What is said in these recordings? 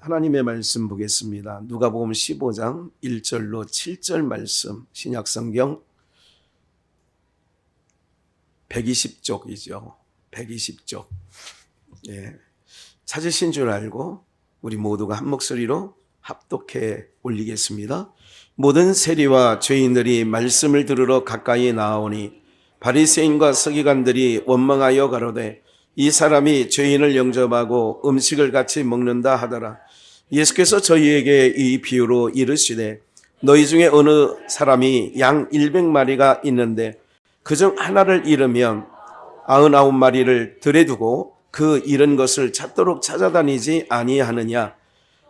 하나님의 말씀 보겠습니다. 누가복음 15장 1절로 7절 말씀, 신약성경 120쪽이죠. 120쪽. 예. 찾으신 줄 알고 우리 모두가 한 목소리로 합독해 올리겠습니다. 모든 세리와 죄인들이 말씀을 들으러 가까이 나아오니 바리새인과 서기관들이 원망하여 가로되 이 사람이 죄인을 영접하고 음식을 같이 먹는다 하더라. 예수께서 저희에게 이 비유로 이르시되 너희 중에 어느 사람이 양 100마리가 있는데 그중 하나를 잃으면 99마리를 들에 두고 그 잃은 것을 찾도록 찾아다니지 아니하느냐.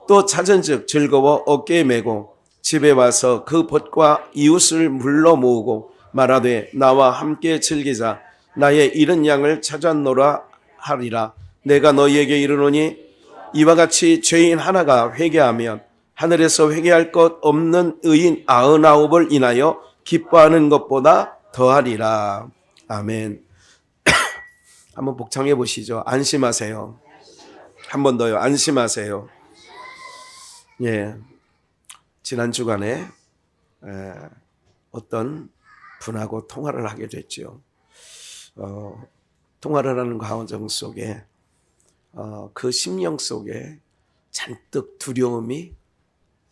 또 찾은즉 즐거워 어깨에 메고 집에 와서 그 벗과 이웃을 불러 모으고 말하되 나와 함께 즐기자. 나의 잃은 양을 찾았노라 하리라. 내가 너희에게 이르노니 이와 같이 죄인 하나가 회개하면 하늘에서 회개할 것 없는 의인 99을 인하여 기뻐하는 것보다 더하리라. 아멘. 한번 복창해 보시죠. 안심하세요. 한 번 더요. 안심하세요. 예. 지난 주간에 어떤 분하고 통화를 하게 됐죠. 통화를 하는 과정 속에 그 심령 속에 잔뜩 두려움이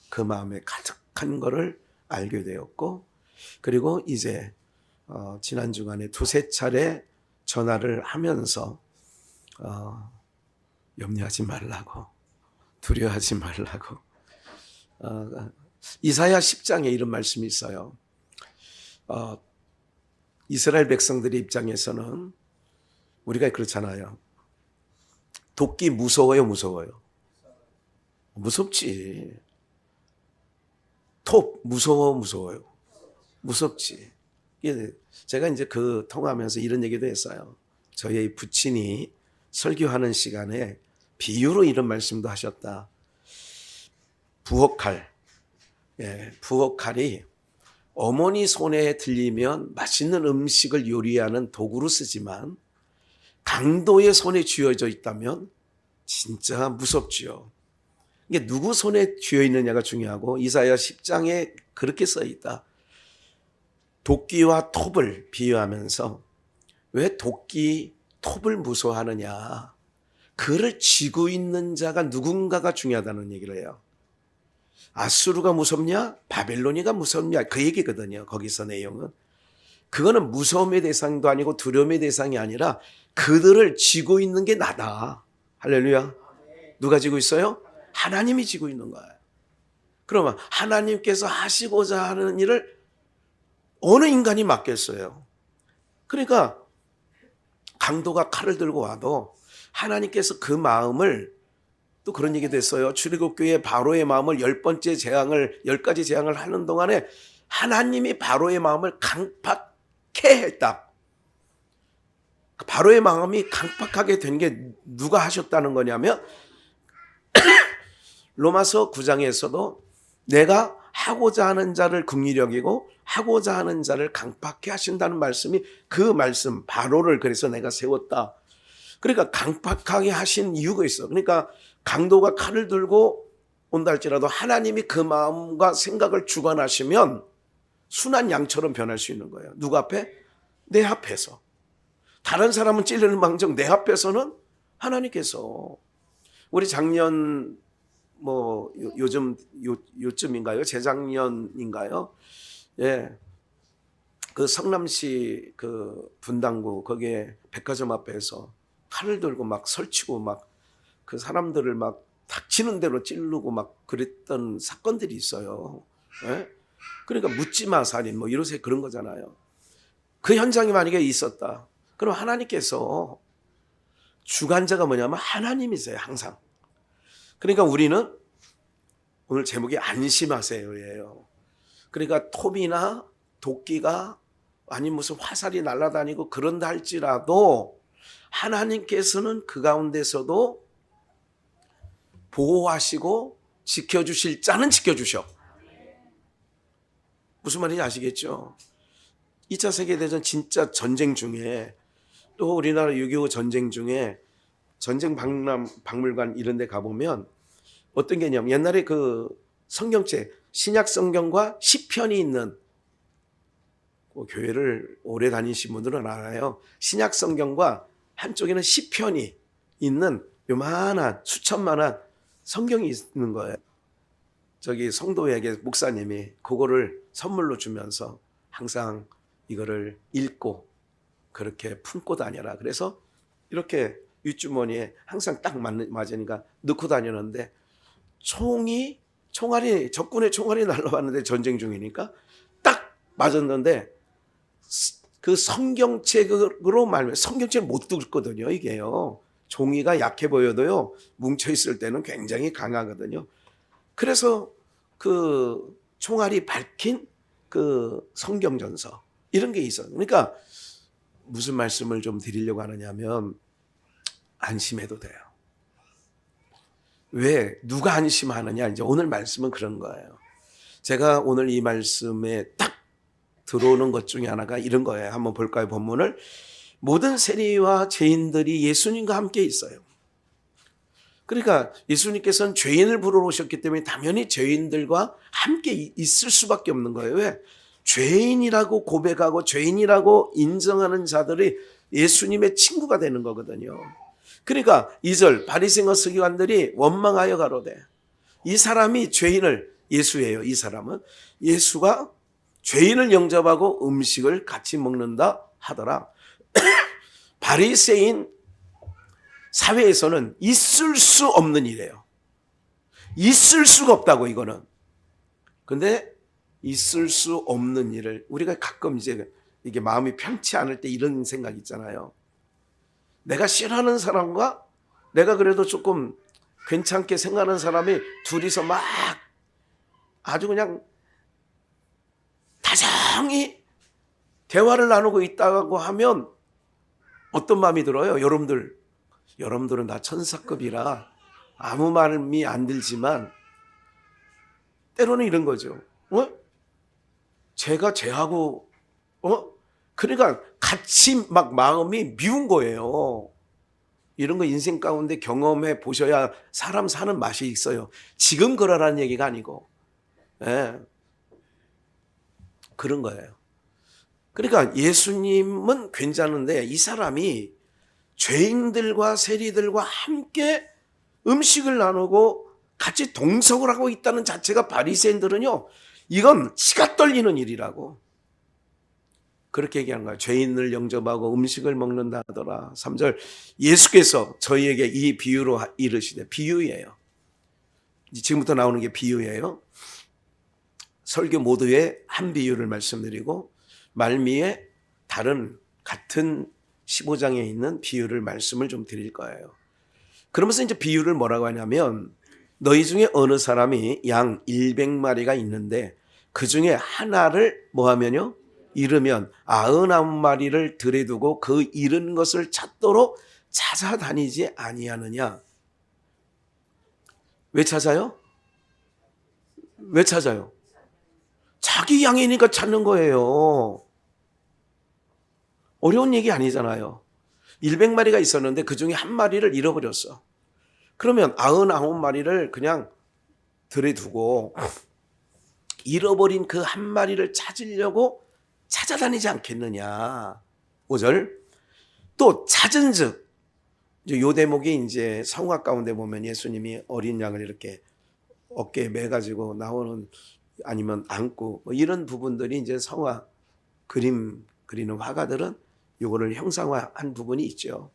그 마음에 가득한 것을 알게 되었고, 그리고 이제 지난 주간에 두세 차례 전화를 하면서 염려하지 말라고, 두려워하지 말라고. 이사야 10장에 이런 말씀이 있어요. 이스라엘 백성들의 입장에서는 우리가 그렇잖아요. 도끼 무서워요, 무서워요? 무섭지. 톱 무서워요? 무섭지. 제가 이제 그 통화하면서 이런 얘기도 했어요. 저희 부친이 설교하는 시간에 비유로 이런 말씀도 하셨다. 부엌칼. 예, 부엌칼이 어머니 손에 들리면 맛있는 음식을 요리하는 도구로 쓰지만 강도의 손에 쥐어져 있다면 진짜 무섭지요. 이게 누구 손에 쥐어 있느냐가 중요하고, 이사야 10장에 그렇게 써 있다. 도끼와 톱을 비유하면서 왜 도끼, 톱을 무서워하느냐. 그를 쥐고 있는 자가 누군가가 중요하다는 얘기를 해요. 아수르가 무섭냐? 바벨로니가 무섭냐? 그 얘기거든요. 거기서 내용은. 그거는 무서움의 대상도 아니고 두려움의 대상이 아니라 그들을 쥐고 있는 게 나다. 할렐루야. 누가 쥐고 있어요? 하나님이 쥐고 있는 거예요. 그러면 하나님께서 하시고자 하는 일을 어느 인간이 맡겠어요? 그러니까 강도가 칼을 들고 와도 하나님께서 그 마음을, 또 그런 얘기도 했어요. 출애굽교회 바로의 마음을 10가지 재앙을 하는 동안에 하나님이 바로의 마음을 강팍해 했다. 바로의 마음이 강팍하게 된 게 누가 하셨다는 거냐면 로마서 9장에서도 내가 하고자 하는 자를 긍휼히 여기고 하고자 하는 자를 강팍해 하신다는 말씀이, 그 말씀 바로를 그래서 내가 세웠다. 그러니까 강팍하게 하신 이유가 있어. 그러니까 강도가 칼을 들고 온다 할지라도 하나님이 그 마음과 생각을 주관하시면 순한 양처럼 변할 수 있는 거예요. 누구 앞에? 내 앞에서. 다른 사람은 찔리는 망정 내 앞에서는 하나님께서. 우리 작년 요즘인가요? 재작년인가요? 예. 그 성남시 그 분당구 거기에 백화점 앞에서 칼을 들고 막 설치고 막 그 사람들을 막 닥치는 대로 찌르고 막 그랬던 사건들이 있어요. 예? 그러니까 묻지마 살인 이러세 그런 거잖아요. 그 현장이 만약에 있었다. 그럼 하나님께서, 주관자가 뭐냐면 하나님이세요, 항상. 그러니까 우리는 오늘 제목이 안심하세요예요. 그러니까 톱이나 도끼가 아니 무슨 화살이 날아다니고 그런다 할지라도 하나님께서는 그 가운데서도 보호하시고 지켜주실 자는 지켜주셔. 무슨 말인지 아시겠죠? 2차 세계대전 진짜 전쟁 중에, 또 우리나라 6.25 전쟁 중에 전쟁 박물관 이런 데 가보면 어떤 개념? 옛날에 그 성경책, 신약 성경과 시편이 있는, 교회를 오래 다니신 분들은 알아요. 신약 성경과 한쪽에는 시편이 있는 요만한 수천만한 성경이 있는 거예요. 저기 성도에게 목사님이 그거를 선물로 주면서 항상 이거를 읽고 그렇게 품고 다녀라. 그래서 이렇게 윗주머니에 항상 딱 맞으니까 넣고 다녔는데 총알이 적군의 총알이 날라왔는데 전쟁 중이니까 딱 맞았는데 그 성경책으로 말하면 성경책을 못 읽거든요. 이게요. 종이가 약해 보여도요. 뭉쳐 있을 때는 굉장히 강하거든요. 그래서 그 총알이 밝힌 그 성경전서 이런 게 있어요. 그러니까 무슨 말씀을 좀 드리려고 하느냐면 안심해도 돼요. 왜? 누가 안심하느냐? 이제 오늘 말씀은 그런 거예요. 제가 오늘 이 말씀에 딱 들어오는 것 중에 하나가 이런 거예요. 한번 볼까요? 본문을. 모든 세리와 죄인들이 예수님과 함께 있어요. 그러니까 예수님께서는 죄인을 부르러 오셨기 때문에 당연히 죄인들과 함께 있을 수밖에 없는 거예요. 왜? 죄인이라고 고백하고 죄인이라고 인정하는 자들이 예수님의 친구가 되는 거거든요. 그러니까 2절 바리새인과 서기관들이 원망하여 가로되 이 사람이 죄인을, 예수예요. 이 사람은 예수가 죄인을 영접하고 음식을 같이 먹는다 하더라. 바리새인 사회에서는 있을 수 없는 일이에요. 있을 수가 없다고 이거는. 근데 있을 수 없는 일을 우리가 가끔 이제 이게 마음이 편치 않을 때 이런 생각 있잖아요. 내가 싫어하는 사람과 내가 그래도 조금 괜찮게 생각하는 사람이 둘이서 막 아주 그냥 다정히 대화를 나누고 있다고 하면 어떤 마음이 들어요? 여러분들은 나 천사급이라 아무 마음이 안 들지만 때로는 이런 거죠. 제가 쟤하고 그러니까 같이 막 마음이 미운 거예요. 이런 거 인생 가운데 경험해 보셔야 사람 사는 맛이 있어요. 지금 그러라는 얘기가 아니고. 네. 그런 거예요. 그러니까 예수님은 괜찮은데 이 사람이 죄인들과 세리들과 함께 음식을 나누고 같이 동석을 하고 있다는 자체가 바리새인들은요, 이건 치가 떨리는 일이라고 그렇게 얘기하는 거예요. 죄인을 영접하고 음식을 먹는다 하더라. 3절 예수께서 저희에게 이 비유로 이르시되, 비유예요. 지금부터 나오는 게 비유예요. 설교 모두에 한 비유를 말씀드리고 말미에 다른 같은 15장에 있는 비유를 말씀을 좀 드릴 거예요. 그러면서 이제 비유를 뭐라고 하냐면 너희 중에 어느 사람이 양 100마리가 있는데 그 중에 하나를 뭐 하면요? 잃으면 99마리를 들에 두고 그 잃은 것을 찾도록 찾아다니지 아니하느냐. 왜 찾아요? 왜 찾아요? 자기 양이니까 찾는 거예요. 어려운 얘기 아니잖아요. 100마리가 있었는데 그 중에 한 마리를 잃어버렸어. 그러면 99마리를 그냥 들에 두고 잃어버린 그 한 마리를 찾으려고 찾아다니지 않겠느냐. 5절 또 찾은즉, 요 대목이 이제 성화 가운데 보면 예수님이 어린 양을 이렇게 어깨에 매가지고 나오는, 아니면 안고 뭐 이런 부분들이 이제 성화 그림 그리는 화가들은 요거를 형상화한 부분이 있죠.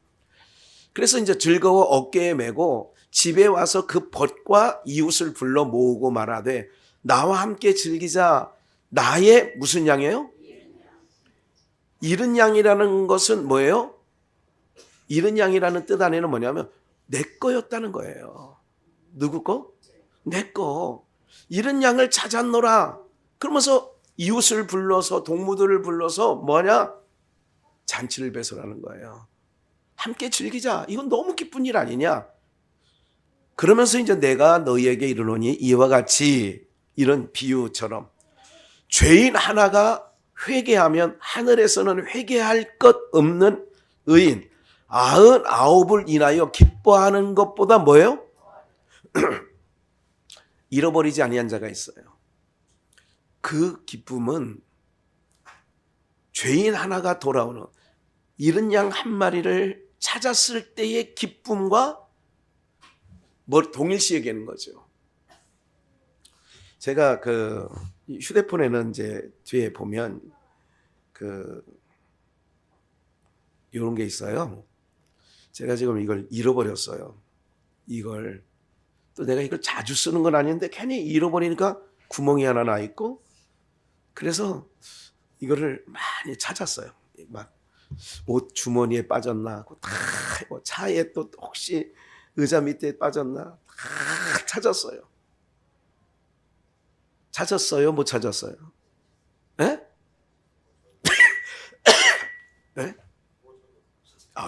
그래서 이제 즐거워 어깨에 메고 집에 와서 그 벗과 이웃을 불러 모으고 말하되 나와 함께 즐기자. 나의 무슨 양이에요? 잃은 양이라는 것은 뭐예요? 잃은 양이라는 뜻 안에는 뭐냐면 내 거였다는 거예요. 누구 거? 내 거. 잃은 양을 찾았노라. 그러면서 이웃을 불러서 동무들을 불러서 뭐냐? 잔치를 배설하는 거예요. 함께 즐기자. 이건 너무 기쁜 일 아니냐? 그러면서 이제 내가 너희에게 이르노니 이와 같이, 이런 비유처럼 죄인 하나가 회개하면 하늘에서는 회개할 것 없는 의인 99을 인하여 기뻐하는 것보다 뭐예요? 잃어버리지 아니한 자가 있어요. 그 기쁨은 죄인 하나가 돌아오는 잃은 양 한 마리를 찾았을 때의 기쁨과 동일시 얘기하는 거죠. 제가 그 휴대폰에는 이제 뒤에 보면 이런 게 있어요. 제가 지금 이걸 잃어버렸어요. 이걸 또 내가 이걸 자주 쓰는 건 아닌데 괜히 잃어버리니까 구멍이 하나 나 있고, 그래서 이거를 많이 찾았어요. 막 옷 주머니에 빠졌나 하고 다 차에 또 혹시 의자 밑에 빠졌나 다 찾았어요. 찾았어요? 못 찾았어요? 예? 예?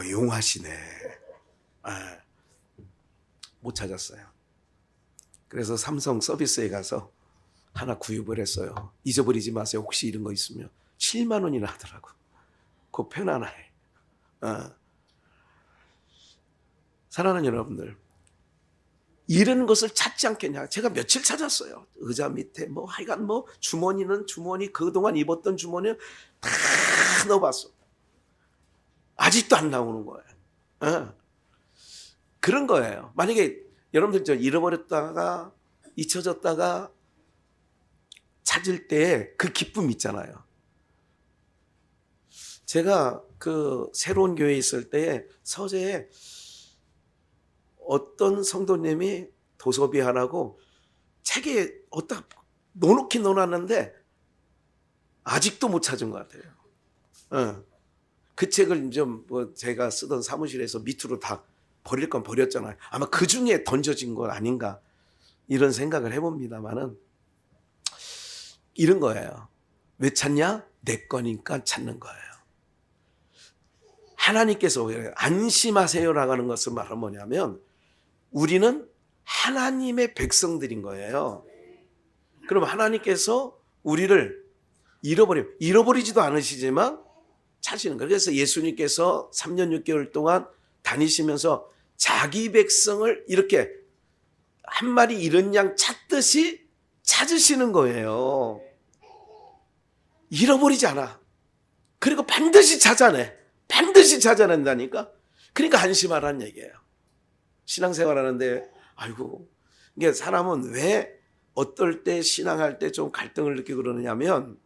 용하시네. 못 찾았어요. 그래서 삼성 서비스에 가서 하나 구입을 했어요. 잊어버리지 마세요. 혹시 이런 거 있으면 7만 원이나 하더라고. 그 편안해. 사랑하는 여러분들, 이런 것을 찾지 않겠냐? 제가 며칠 찾았어요. 의자 밑에 하여간 주머니는 주머니, 그동안 입었던 주머니는 다 넣어봤어. 아직도 안 나오는 거예요. 그런 거예요. 만약에 여러분들 잃어버렸다가 잊혀졌다가 찾을 때 그 기쁨 있잖아요. 제가 그 새로운 교회에 있을 때 서재에 어떤 성도님이 도서비 하라고 책에 어디다 넣어놓긴 넣어놨는데 아직도 못 찾은 것 같아요. 그 책을 좀 제가 쓰던 사무실에서 밑으로 다 버릴 건 버렸잖아요. 아마 그 중에 던져진 건 아닌가 이런 생각을 해봅니다만은 이런 거예요. 왜 찾냐? 내 거니까 찾는 거예요. 하나님께서 안심하세요라고 하는 것은 말은 뭐냐면 우리는 하나님의 백성들인 거예요. 그럼 하나님께서 우리를 잃어버리지도 않으시지만 찾으시는 거예요. 그래서 예수님께서 3년 6개월 동안 다니시면서 자기 백성을 이렇게 한 마리 잃은 양 찾듯이 찾으시는 거예요. 잃어버리지 않아. 그리고 반드시 찾아내. 반드시 찾아낸다니까. 그러니까 안심하라는 얘기예요. 신앙생활 하는데 이게 사람은 왜 어떨 때 신앙할 때 좀 갈등을 느끼고 그러느냐면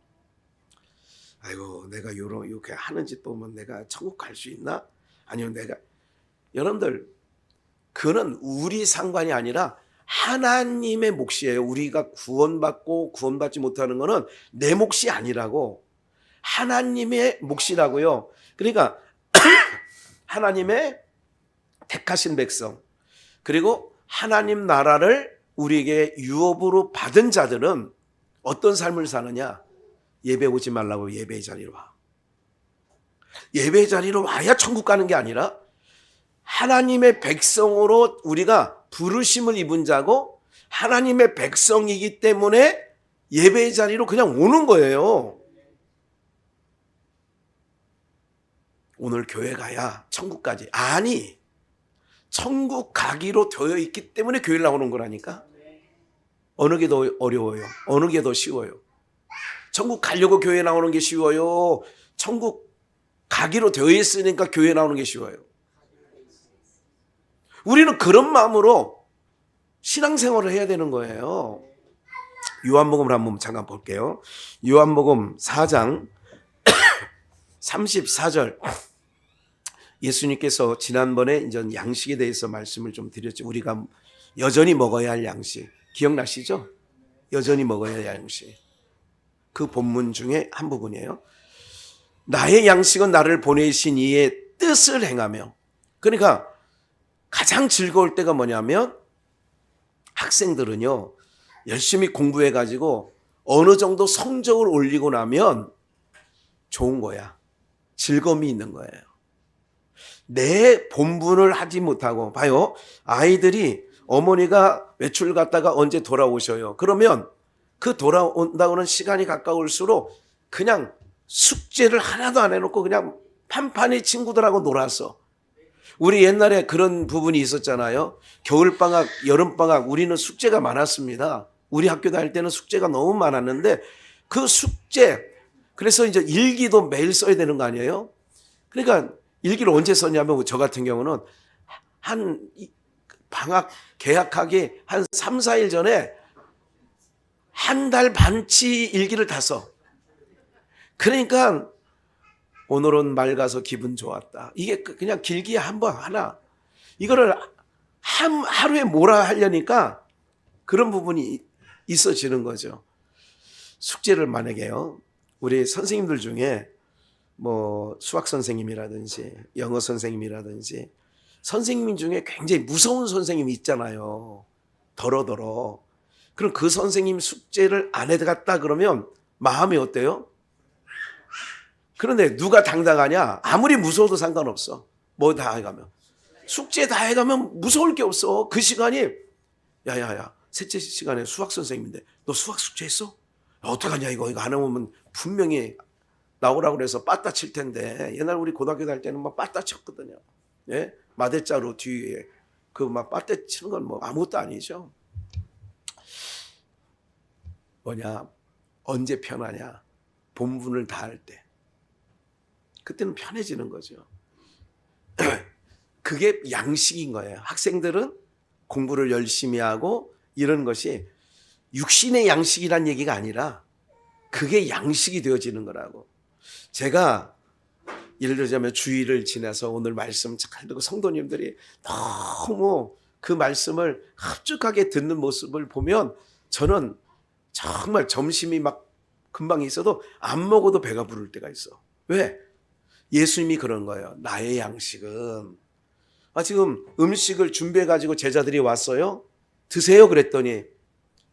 내가 이렇게 하는 짓 보면 내가 천국 갈 수 있나? 아니면 여러분들 그는 우리 상관이 아니라 하나님의 몫이에요. 우리가 구원받고 구원받지 못하는 거는 내 몫이 아니라고. 하나님의 몫이라고요. 그러니까 하나님의 택하신 백성, 그리고 하나님 나라를 우리에게 유업으로 받은 자들은 어떤 삶을 사느냐? 예배 오지 말라고 예배의 자리로 와. 예배의 자리로 와야 천국 가는 게 아니라 하나님의 백성으로 우리가 부르심을 입은 자고 하나님의 백성이기 때문에 예배의 자리로 그냥 오는 거예요. 오늘 교회 가야 천국까지. 아니, 천국 가기로 되어 있기 때문에 교회를 나오는 거라니까. 어느 게 더 어려워요? 어느 게 더 쉬워요? 천국 가려고 교회 나오는 게 쉬워요? 천국 가기로 되어 있으니까 교회 나오는 게 쉬워요? 우리는 그런 마음으로 신앙생활을 해야 되는 거예요. 요한복음을 한번 잠깐 볼게요. 요한복음 4장 34절. 예수님께서 지난번에 이제 양식에 대해서 말씀을 좀 드렸죠. 우리가 여전히 먹어야 할 양식. 기억나시죠? 여전히 먹어야 할 양식. 그 본문 중에 한 부분이에요. 나의 양식은 나를 보내신 이의 뜻을 행하며. 그러니까 가장 즐거울 때가 뭐냐면 학생들은요, 열심히 공부해가지고 어느 정도 성적을 올리고 나면 좋은 거야. 즐거움이 있는 거예요. 내 본분을 하지 못하고, 봐요. 아이들이 어머니가 외출 갔다가 언제 돌아오셔요. 그러면 그 돌아온다고는 시간이 가까울수록 그냥 숙제를 하나도 안 해놓고 그냥 판판히 친구들하고 놀았어. 우리 옛날에 그런 부분이 있었잖아요. 겨울방학, 여름방학 우리는 숙제가 많았습니다. 우리 학교 다닐 때는 숙제가 너무 많았는데 그 숙제, 그래서 이제 일기도 매일 써야 되는 거 아니에요? 그러니까 일기를 언제 썼냐면 저 같은 경우는 한 방학 개학하기 한 3, 4일 전에 한 달 반치 일기를 다 써. 그러니까 오늘은 맑아서 기분 좋았다. 이게 그냥 길게 한 번 하나. 이거를 하루에 몰아 하려니까 그런 부분이 있어지는 거죠. 숙제를 만약에요. 우리 선생님들 중에 뭐 수학 선생님이라든지 영어 선생님이라든지 선생님 중에 굉장히 무서운 선생님이 있잖아요. 더러더러. 그럼 그 선생님 숙제를 안 해갔다 그러면 마음이 어때요? 그런데 누가 당당하냐? 아무리 무서워도 상관없어. 뭐 다 해가면. 숙제 다 해가면 무서울 게 없어. 그 시간이 야야야 셋째 시간에 수학 선생님인데 너 수학 숙제 했어? 어떡하냐 이거 안 하면 분명히 나오라고 그래서 빠따 칠 텐데 옛날 우리 고등학교 다닐 때는 막 빠따 쳤거든요. 예? 마대자루 뒤에 그 막 빠따 치는 건 뭐 아무것도 아니죠. 뭐냐? 언제 편하냐? 본분을 다 할 때. 그때는 편해지는 거죠. 그게 양식인 거예요. 학생들은 공부를 열심히 하고 이런 것이 육신의 양식이란 얘기가 아니라 그게 양식이 되어지는 거라고. 제가 예를 들자면 주일을 지나서 오늘 말씀 잘 듣고 성도님들이 너무 그 말씀을 흡족하게 듣는 모습을 보면 저는 정말 점심이 막 금방 있어도 안 먹어도 배가 부를 때가 있어. 왜? 예수님이 그런 거예요. 나의 양식은. 지금 음식을 준비해가지고 제자들이 왔어요. 드세요 그랬더니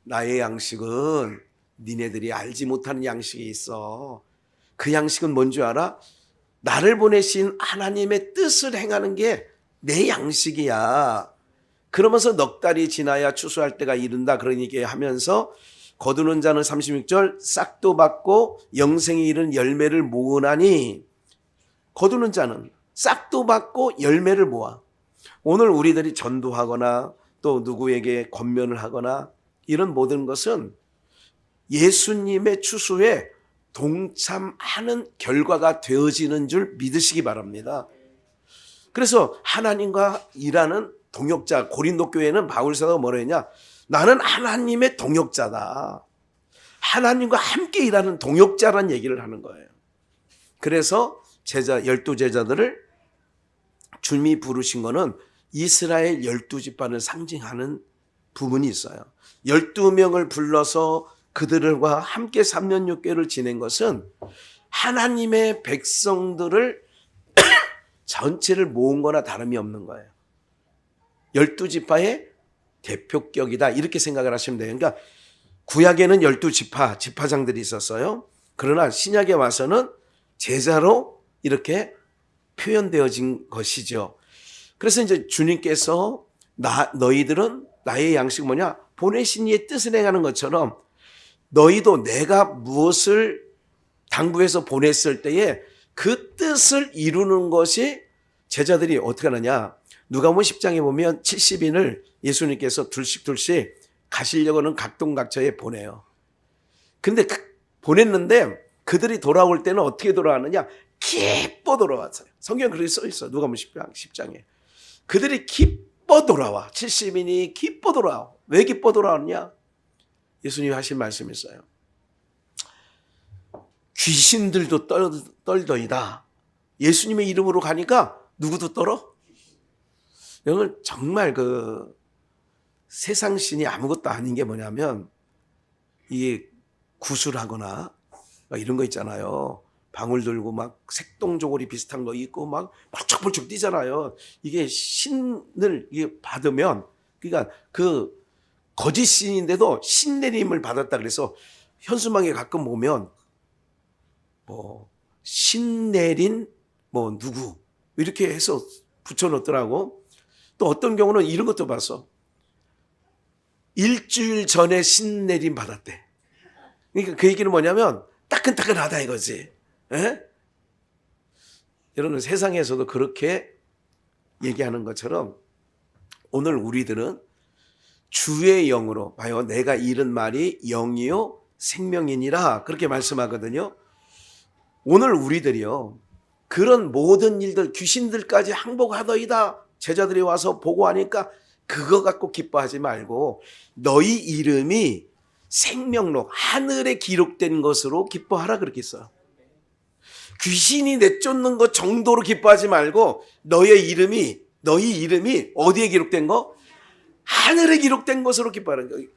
나의 양식은 니네들이 알지 못하는 양식이 있어. 그 양식은 뭔 줄 알아? 나를 보내신 하나님의 뜻을 행하는 게 내 양식이야. 그러면서 넉 달이 지나야 추수할 때가 이른다. 그러니까 하면서 거두는 자는 36절 싹도 받고 영생에 이른 열매를 모으나니 거두는 자는 싹도 받고 열매를 모아. 오늘 우리들이 전도하거나 또 누구에게 권면을 하거나 이런 모든 것은 예수님의 추수에 동참하는 결과가 되어지는 줄 믿으시기 바랍니다. 그래서 하나님과 일하는 동역자, 고린도 교회는 바울사도가 뭐라 했냐? 나는 하나님의 동역자다. 하나님과 함께 일하는 동역자라는 얘기를 하는 거예요. 그래서 열두 제자들을 주님이 부르신 거는 이스라엘 12지파를 상징하는 부분이 있어요. 12명을 불러서 그들과 함께 3년 6개월을 지낸 것은 하나님의 백성들을 전체를 모은 거나 다름이 없는 거예요. 12지파의 대표격이다 이렇게 생각을 하시면 돼요. 그러니까 구약에는 12지파, 지파장들이 있었어요. 그러나 신약에 와서는 제자로 이렇게 표현되어진 것이죠. 그래서 이제 주님께서 너희들은 나의 양식은 뭐냐? 보내신 이의 뜻을 행하는 것처럼 너희도 내가 무엇을 당부해서 보냈을 때에 그 뜻을 이루는 것이 제자들이 어떻게 하느냐? 누가복음 10장에 보면 70인을 예수님께서 둘씩 가시려고 하는 각동각처에 보내요. 근데 보냈는데 그들이 돌아올 때는 어떻게 돌아왔느냐? 기뻐 돌아왔어요. 성경 그렇게 써 있어. 누가복음 10장에. 그들이 기뻐 돌아와. 70인이 기뻐 돌아와. 왜 기뻐 돌아왔냐? 예수님이 하신 말씀이 있어요. 귀신들도 떨더이다. 예수님의 이름으로 가니까 누구도 떨어? 여러분 정말 세상 신이 아무것도 아닌 게 뭐냐면 이게 구슬하거나 이런 거 있잖아요. 방울 들고 막 색동저고리 비슷한 거 입고 막 벌쩍벌쩍 뛰잖아요. 이게 신을 받으면 그러니까 거짓 신인데도 신내림을 받았다 그래서 현수막에 가끔 보면 뭐 신내린 뭐 누구 이렇게 해서 붙여놓더라고. 또 어떤 경우는 이런 것도 봤어. 일주일 전에 신내림 받았대. 그러니까 그 얘기는 뭐냐면 따끈따끈하다 이거지. 에? 여러분 세상에서도 그렇게 얘기하는 것처럼 오늘 우리들은 주의 영으로 봐요. 내가 잃은 말이 영이요 생명이니라 그렇게 말씀하거든요. 오늘 우리들이요 그런 모든 일들 귀신들까지 항복하더이다 제자들이 와서 보고하니까 그거 갖고 기뻐하지 말고 너희 이름이 생명록 하늘에 기록된 것으로 기뻐하라 그렇게 써요. 귀신이 내쫓는 것 정도로 기뻐하지 말고 너희 이름이 어디에 기록된 거? 하늘에 기록된 것으로 기뻐하는 거예요.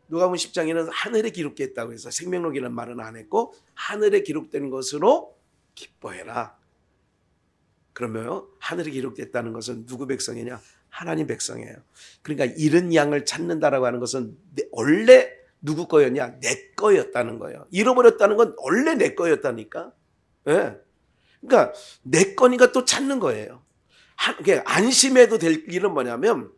누가복음 10장에는 하늘에 기록됐다고 해서 생명록이라는 말은 안 했고 하늘에 기록된 것으로 기뻐해라. 그러면 하늘에 기록됐다는 것은 누구 백성이냐? 하나님 백성이에요. 그러니까 잃은 양을 찾는다라고 하는 것은 원래 누구 거였냐? 내 거였다는 거예요. 잃어버렸다는 건 원래 내 거였다니까. 네. 그러니까 내 거니까 또 찾는 거예요. 안심해도 될 일은 뭐냐면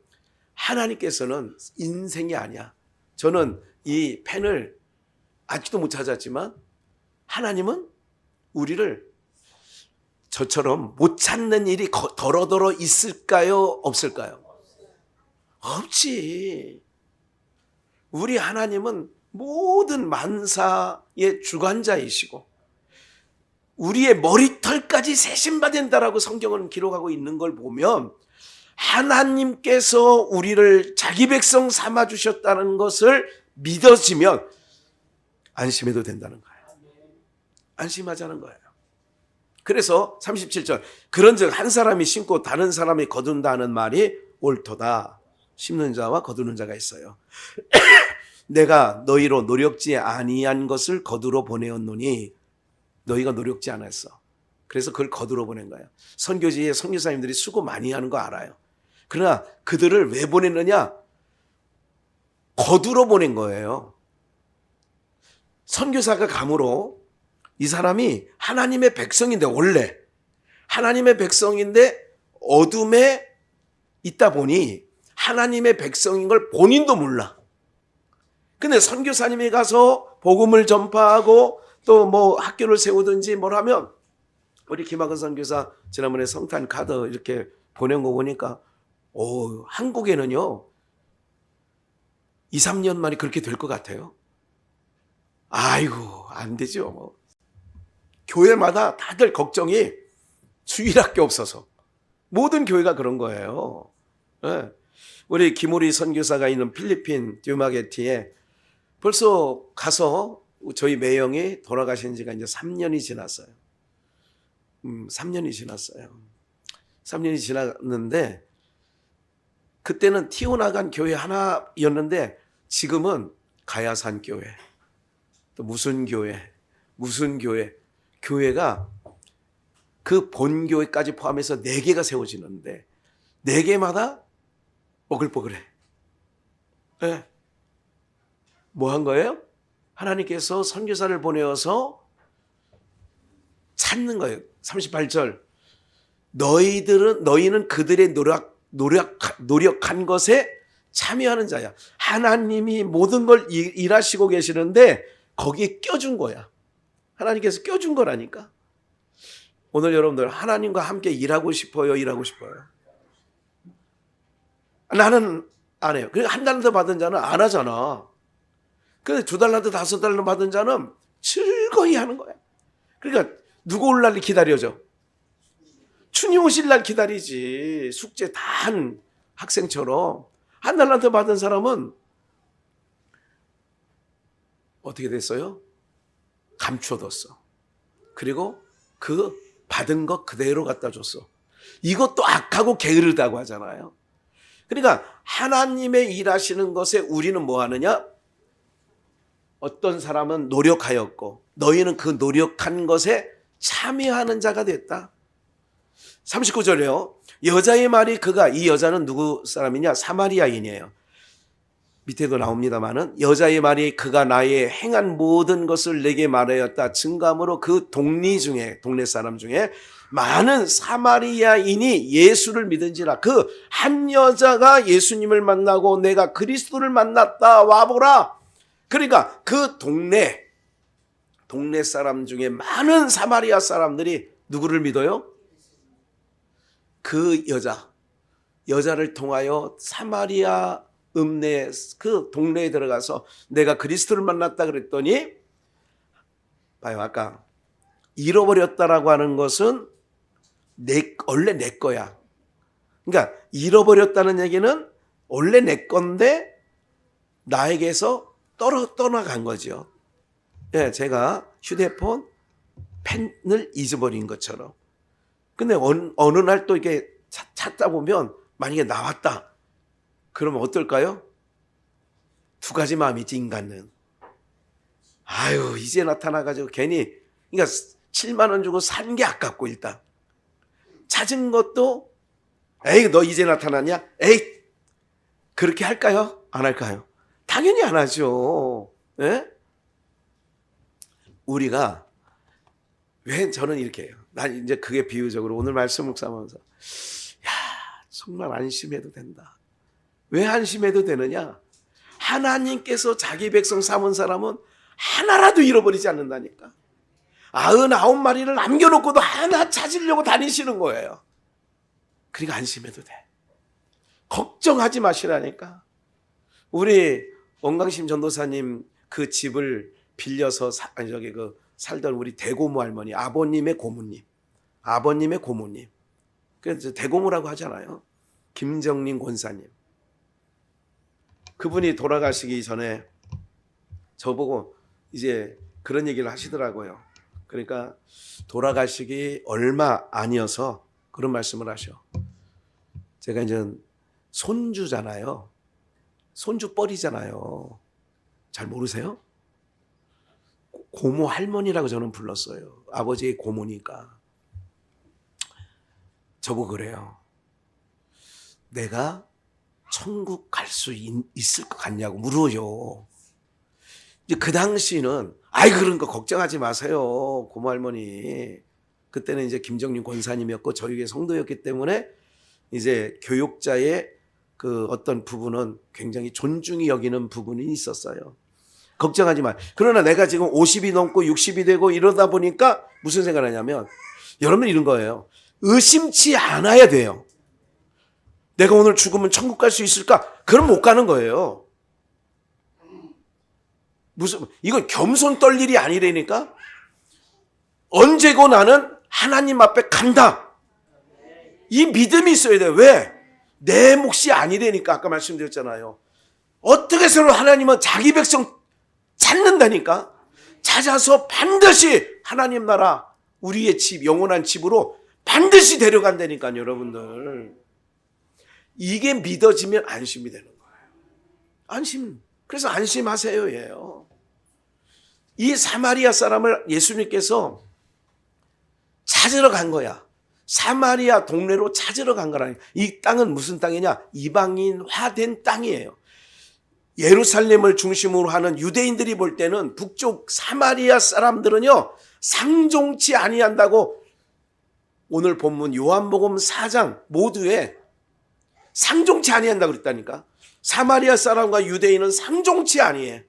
하나님께서는 인생이 아니야. 저는 이 펜을 아직도 못 찾았지만 하나님은 우리를 저처럼 못 찾는 일이 더러더러 있을까요? 없을까요? 없지. 우리 하나님은 모든 만사의 주관자이시고 우리의 머리털까지 세심받은다라고 성경은 기록하고 있는 걸 보면 하나님께서 우리를 자기 백성 삼아주셨다는 것을 믿어지면 안심해도 된다는 거예요. 안심하자는 거예요. 그래서 37절 그런즉 한 사람이 심고 다른 사람이 거둔다는 말이 옳도다. 심는 자와 거두는 자가 있어요. 내가 너희로 노력지 아니한 것을 거두러 보내었노니 너희가 노력지 않았어. 그래서 그걸 거두러 보낸 거예요. 선교지에 선교사님들이 수고 많이 하는 거 알아요. 그러나 그들을 왜 보냈느냐? 거두러 보낸 거예요. 선교사가 감으로 이 사람이 하나님의 백성인데 원래 하나님의 백성인데 어둠에 있다 보니 하나님의 백성인 걸 본인도 몰라. 근데 선교사님이 가서 복음을 전파하고 또 뭐 학교를 세우든지 뭘 하면 우리 김학은 선교사 지난번에 성탄 카드 이렇게 보낸 거 보니까 한국에는요 2, 3년 만에 그렇게 될 것 같아요. 아이고 안 되죠. 뭐. 교회마다 다들 걱정이 주일학교 없어서 모든 교회가 그런 거예요. 네. 우리 김우리 선교사가 있는 필리핀 듀마게티에 벌써 가서 저희 매형이 돌아가신 지가 이제 3년이 지났어요. 3년이 지났어요. 3년이 지났는데 그때는 튀어나간 교회 하나였는데 지금은 가야산 교회, 또 무슨 교회, 교회가 그 본교회까지 포함해서 4개가 세워지는데 4개마다 뽀글뽀글해. 네. 뭐 한 거예요? 하나님께서 선교사를 보내어서 찾는 거예요. 38절 너희는 그들의 노력한 것에 참여하는 자야. 하나님이 모든 걸 일하시고 계시는데 거기에 껴준 거야. 하나님께서 껴준 거라니까. 오늘 여러분들 하나님과 함께 일하고 싶어요? 나는 안 해요. 그러니까 한 달란트 받은 자는 안 하잖아. 근데 2달란트, 5달란트 받은 자는 즐거이 하는 거야. 그러니까 누구 올 날 기다려져? 주님 오실 날 기다리지. 숙제 다 한 학생처럼. 한 달란트 받은 사람은 어떻게 됐어요? 감춰뒀어. 그리고 그 받은 것 그대로 갖다 줬어. 이것도 악하고 게으르다고 하잖아요. 그러니까 하나님의 일하시는 것에 우리는 뭐 하느냐? 어떤 사람은 노력하였고 너희는 그 노력한 것에 참여하는 자가 됐다. 39절에요. 여자의 말이 이 여자는 누구 사람이냐? 사마리아인이에요. 밑에도 나옵니다만은 여자의 말이 그가 나의 행한 모든 것을 내게 말하였다 증감으로 그 동네 사람 중에 많은 사마리아인이 예수를 믿은지라. 그 한 여자가 예수님을 만나고 내가 그리스도를 만났다 와보라. 그러니까 그 동네 사람 중에 많은 사마리아 사람들이 누구를 믿어요? 그 여자 여자를 통하여 사마리아 읍내 그 동네에 들어가서 내가 그리스도를 만났다 그랬더니 봐요. 아까 잃어버렸다라고 하는 것은 원래 내 거야. 그러니까 잃어버렸다는 얘기는 원래 내 건데 나에게서 떠나간 거죠. 예, 제가 휴대폰 펜을 잊어버린 것처럼. 근데 어느 날 또 이게 찾다 보면 만약에 나왔다. 그러면 어떨까요? 두 가지 마음이 있지, 인간은. 아유, 이제 나타나가지고 괜히, 그러니까 7만 원 주고 산 게 아깝고 일단. 찾은 것도, 에이, 너 이제 나타났냐? 에이, 그렇게 할까요? 안 할까요? 당연히 안 하죠. 예? 우리가, 왜 저는 이렇게 해요. 난 이제 그게 비유적으로 오늘 말씀 묵상하면서, 야, 정말 안심해도 된다. 왜 안심해도 되느냐? 하나님께서 자기 백성 삼은 사람은 하나라도 잃어버리지 않는다니까. 99마리를 남겨놓고도 하나 찾으려고 다니시는 거예요. 그러니까 안심해도 돼. 걱정하지 마시라니까. 우리 원광심 전도사님 그 집을 빌려서 살던 우리 대고모 할머니, 아버님의 고모님. 그래서 대고모라고 하잖아요. 김정림 권사님. 그분이 돌아가시기 전에 저보고 이제 그런 얘기를 하시더라고요. 그러니까 돌아가시기 얼마 아니어서 그런 말씀을 하셔. 제가 이제 손주잖아요. 손주뻘이잖아요. 잘 모르세요? 고모 할머니라고 저는 불렀어요. 아버지의 고모니까. 저보고 그래요. 내가 천국 갈 수 있을 것 같냐고 물어요. 이제 그 당시는 아이 그런 거 걱정하지 마세요. 고모 할머니. 그때는 이제 김정림 권사님이었고 저희 성도였기 때문에 이제 교육자의 그 어떤 부분은 굉장히 존중이 여기는 부분이 있었어요. 걱정하지 마. 그러나 내가 지금 50이 넘고 60이 되고 이러다 보니까 무슨 생각을 하냐면 여러분 이런 거예요. 의심치 않아야 돼요. 내가 오늘 죽으면 천국 갈 수 있을까? 그럼 못 가는 거예요. 이건 겸손 떨 일이 아니라니까? 언제고 나는 하나님 앞에 간다. 이 믿음이 있어야 돼요. 왜? 내 몫이 아니라니까. 아까 말씀드렸잖아요. 어떻게 해서는 하나님은 자기 백성 찾는다니까? 찾아서 반드시 하나님 나라, 우리의 집, 영원한 집으로 반드시 데려간다니까요, 여러분들. 이게 믿어지면 안심이 되는 거예요. 안심. 그래서 안심하세요, 예요. 이 사마리아 사람을 예수님께서 찾으러 간 거야. 사마리아 동네로 찾으러 간 거라니. 이 땅은 무슨 땅이냐? 이방인화된 땅이에요. 예루살렘을 중심으로 하는 유대인들이 볼 때는 북쪽 사마리아 사람들은요, 상종치 아니한다고 오늘 본문 요한복음 4장 모두에 상종치 아니한다고 그랬다니까. 사마리아 사람과 유대인은 상종치 아니해.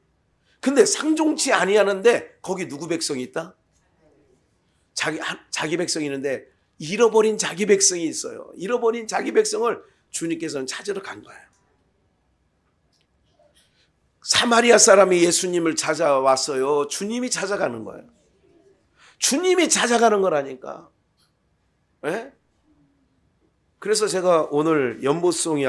근데 상종치 아니하는데 거기 누구 백성이 있다? 자기 백성이 있는데 잃어버린 자기 백성이 있어요. 잃어버린 자기 백성을 주님께서는 찾으러 간 거예요. 사마리아 사람이 예수님을 찾아왔어요. 주님이 찾아가는 거예요. 주님이 찾아가는 거라니까. 네? 그래서 제가 오늘 연보송이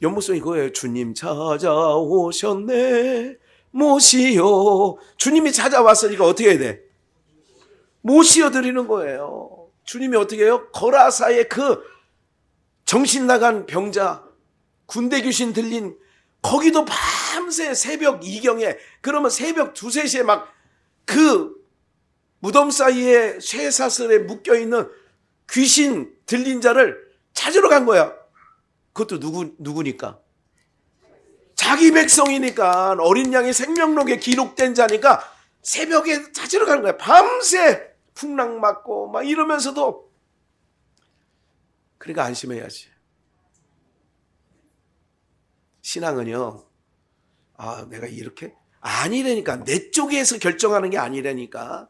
연보송이 그거예요. 주님 찾아오셨네 모시어. 주님이 찾아왔으니까 어떻게 해야 돼? 모시어 드리는 거예요. 주님이 어떻게 해요? 거라사의 그 정신 나간 병자, 군대 귀신 들린, 거기도 밤새 새벽 2경에, 그러면 새벽 2, 3시에 막 그 무덤 사이에 쇠사슬에 묶여있는 귀신 들린 자를 찾으러 간 거야. 그것도 누구니까? 자기 백성이니까, 어린 양의 생명록에 기록된 자니까 새벽에 찾으러 가는 거야. 밤새 풍랑 맞고 막 이러면서도. 그러니까 안심해야지. 신앙은요, 내가 이렇게 아니라니까. 내 쪽에서 결정하는 게 아니라니까.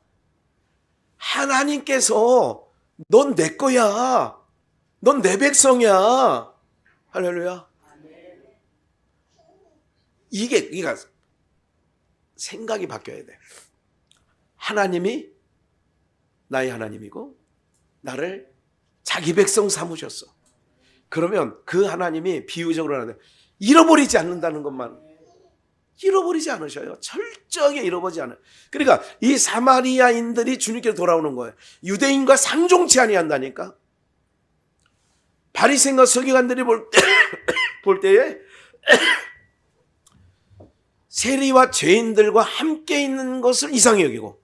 하나님께서 넌 내 거야. 넌 내 백성이야. 할렐루야. 이게 그러니까 생각이 바뀌어야 돼. 하나님이 나의 하나님이고 나를 자기 백성 삼으셨어. 그러면 그 하나님이 비유적으로 하는데 잃어버리지 않는다는 것만, 잃어버리지 않으셔요. 철저하게 잃어버리지 않아요. 그러니까 이 사마리아인들이 주님께 돌아오는 거예요. 유대인과 상종치 아니한다니까. 바리새인과 서기관들이 볼 때에 세리와 죄인들과 함께 있는 것을 이상히 여기고,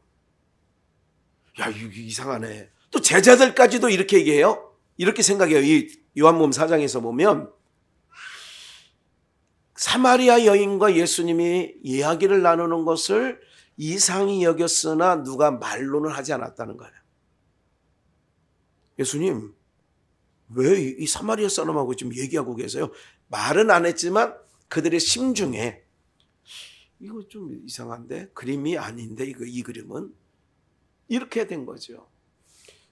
야, 이거 이상하네. 또 제자들까지도 이렇게 얘기해요. 이렇게 생각해요. 이 요한복음 4장에서 보면 사마리아 여인과 예수님이 이야기를 나누는 것을 이상히 여겼으나 누가 말로는 하지 않았다는 거예요. 예수님, 왜 이 사마리아 사람하고 지금 얘기하고 계세요? 말은 안 했지만 그들의 심중에 이거 좀 이상한데, 그림이 아닌데 이 그림은, 이렇게 된 거죠.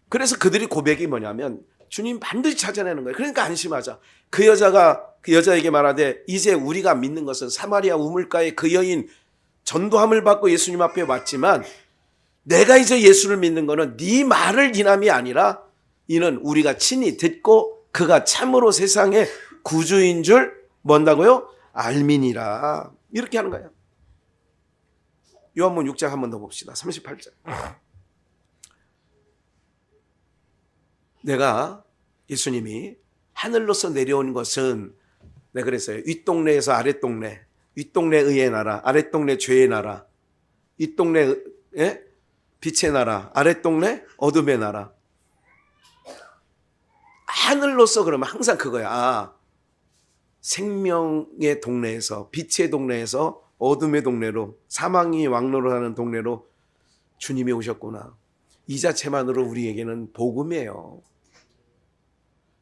그래서 그들이 고백이 뭐냐면 주님 반드시 찾아내는 거예요. 그러니까 안심하자. 그 여자에게 말하되 이제 우리가 믿는 것은 사마리아 우물가에 그 여인 전도함을 받고 예수님 앞에 왔지만 내가 이제 예수를 믿는 것은 네 말을 인함이 아니라 이는 우리가 친히 듣고 그가 참으로 세상의 구주인 줄 뭔다고요? 알미니라. 이렇게 하는 거예요. 요한복음 6장 한 번 더 봅시다. 38절. 내가, 예수님이 하늘로서 내려온 것은, 내가 그랬어요. 윗동네에서 아랫동네, 윗동네 의의 나라, 아랫동네 죄의 나라, 윗동네 빛의 나라, 아랫동네 어둠의 나라. 하늘로서 그러면 항상 그거야. 생명의 동네에서, 빛의 동네에서 어둠의 동네로, 사망이 왕노를 하는 동네로 주님이 오셨구나. 이 자체만으로 우리에게는 복음이에요.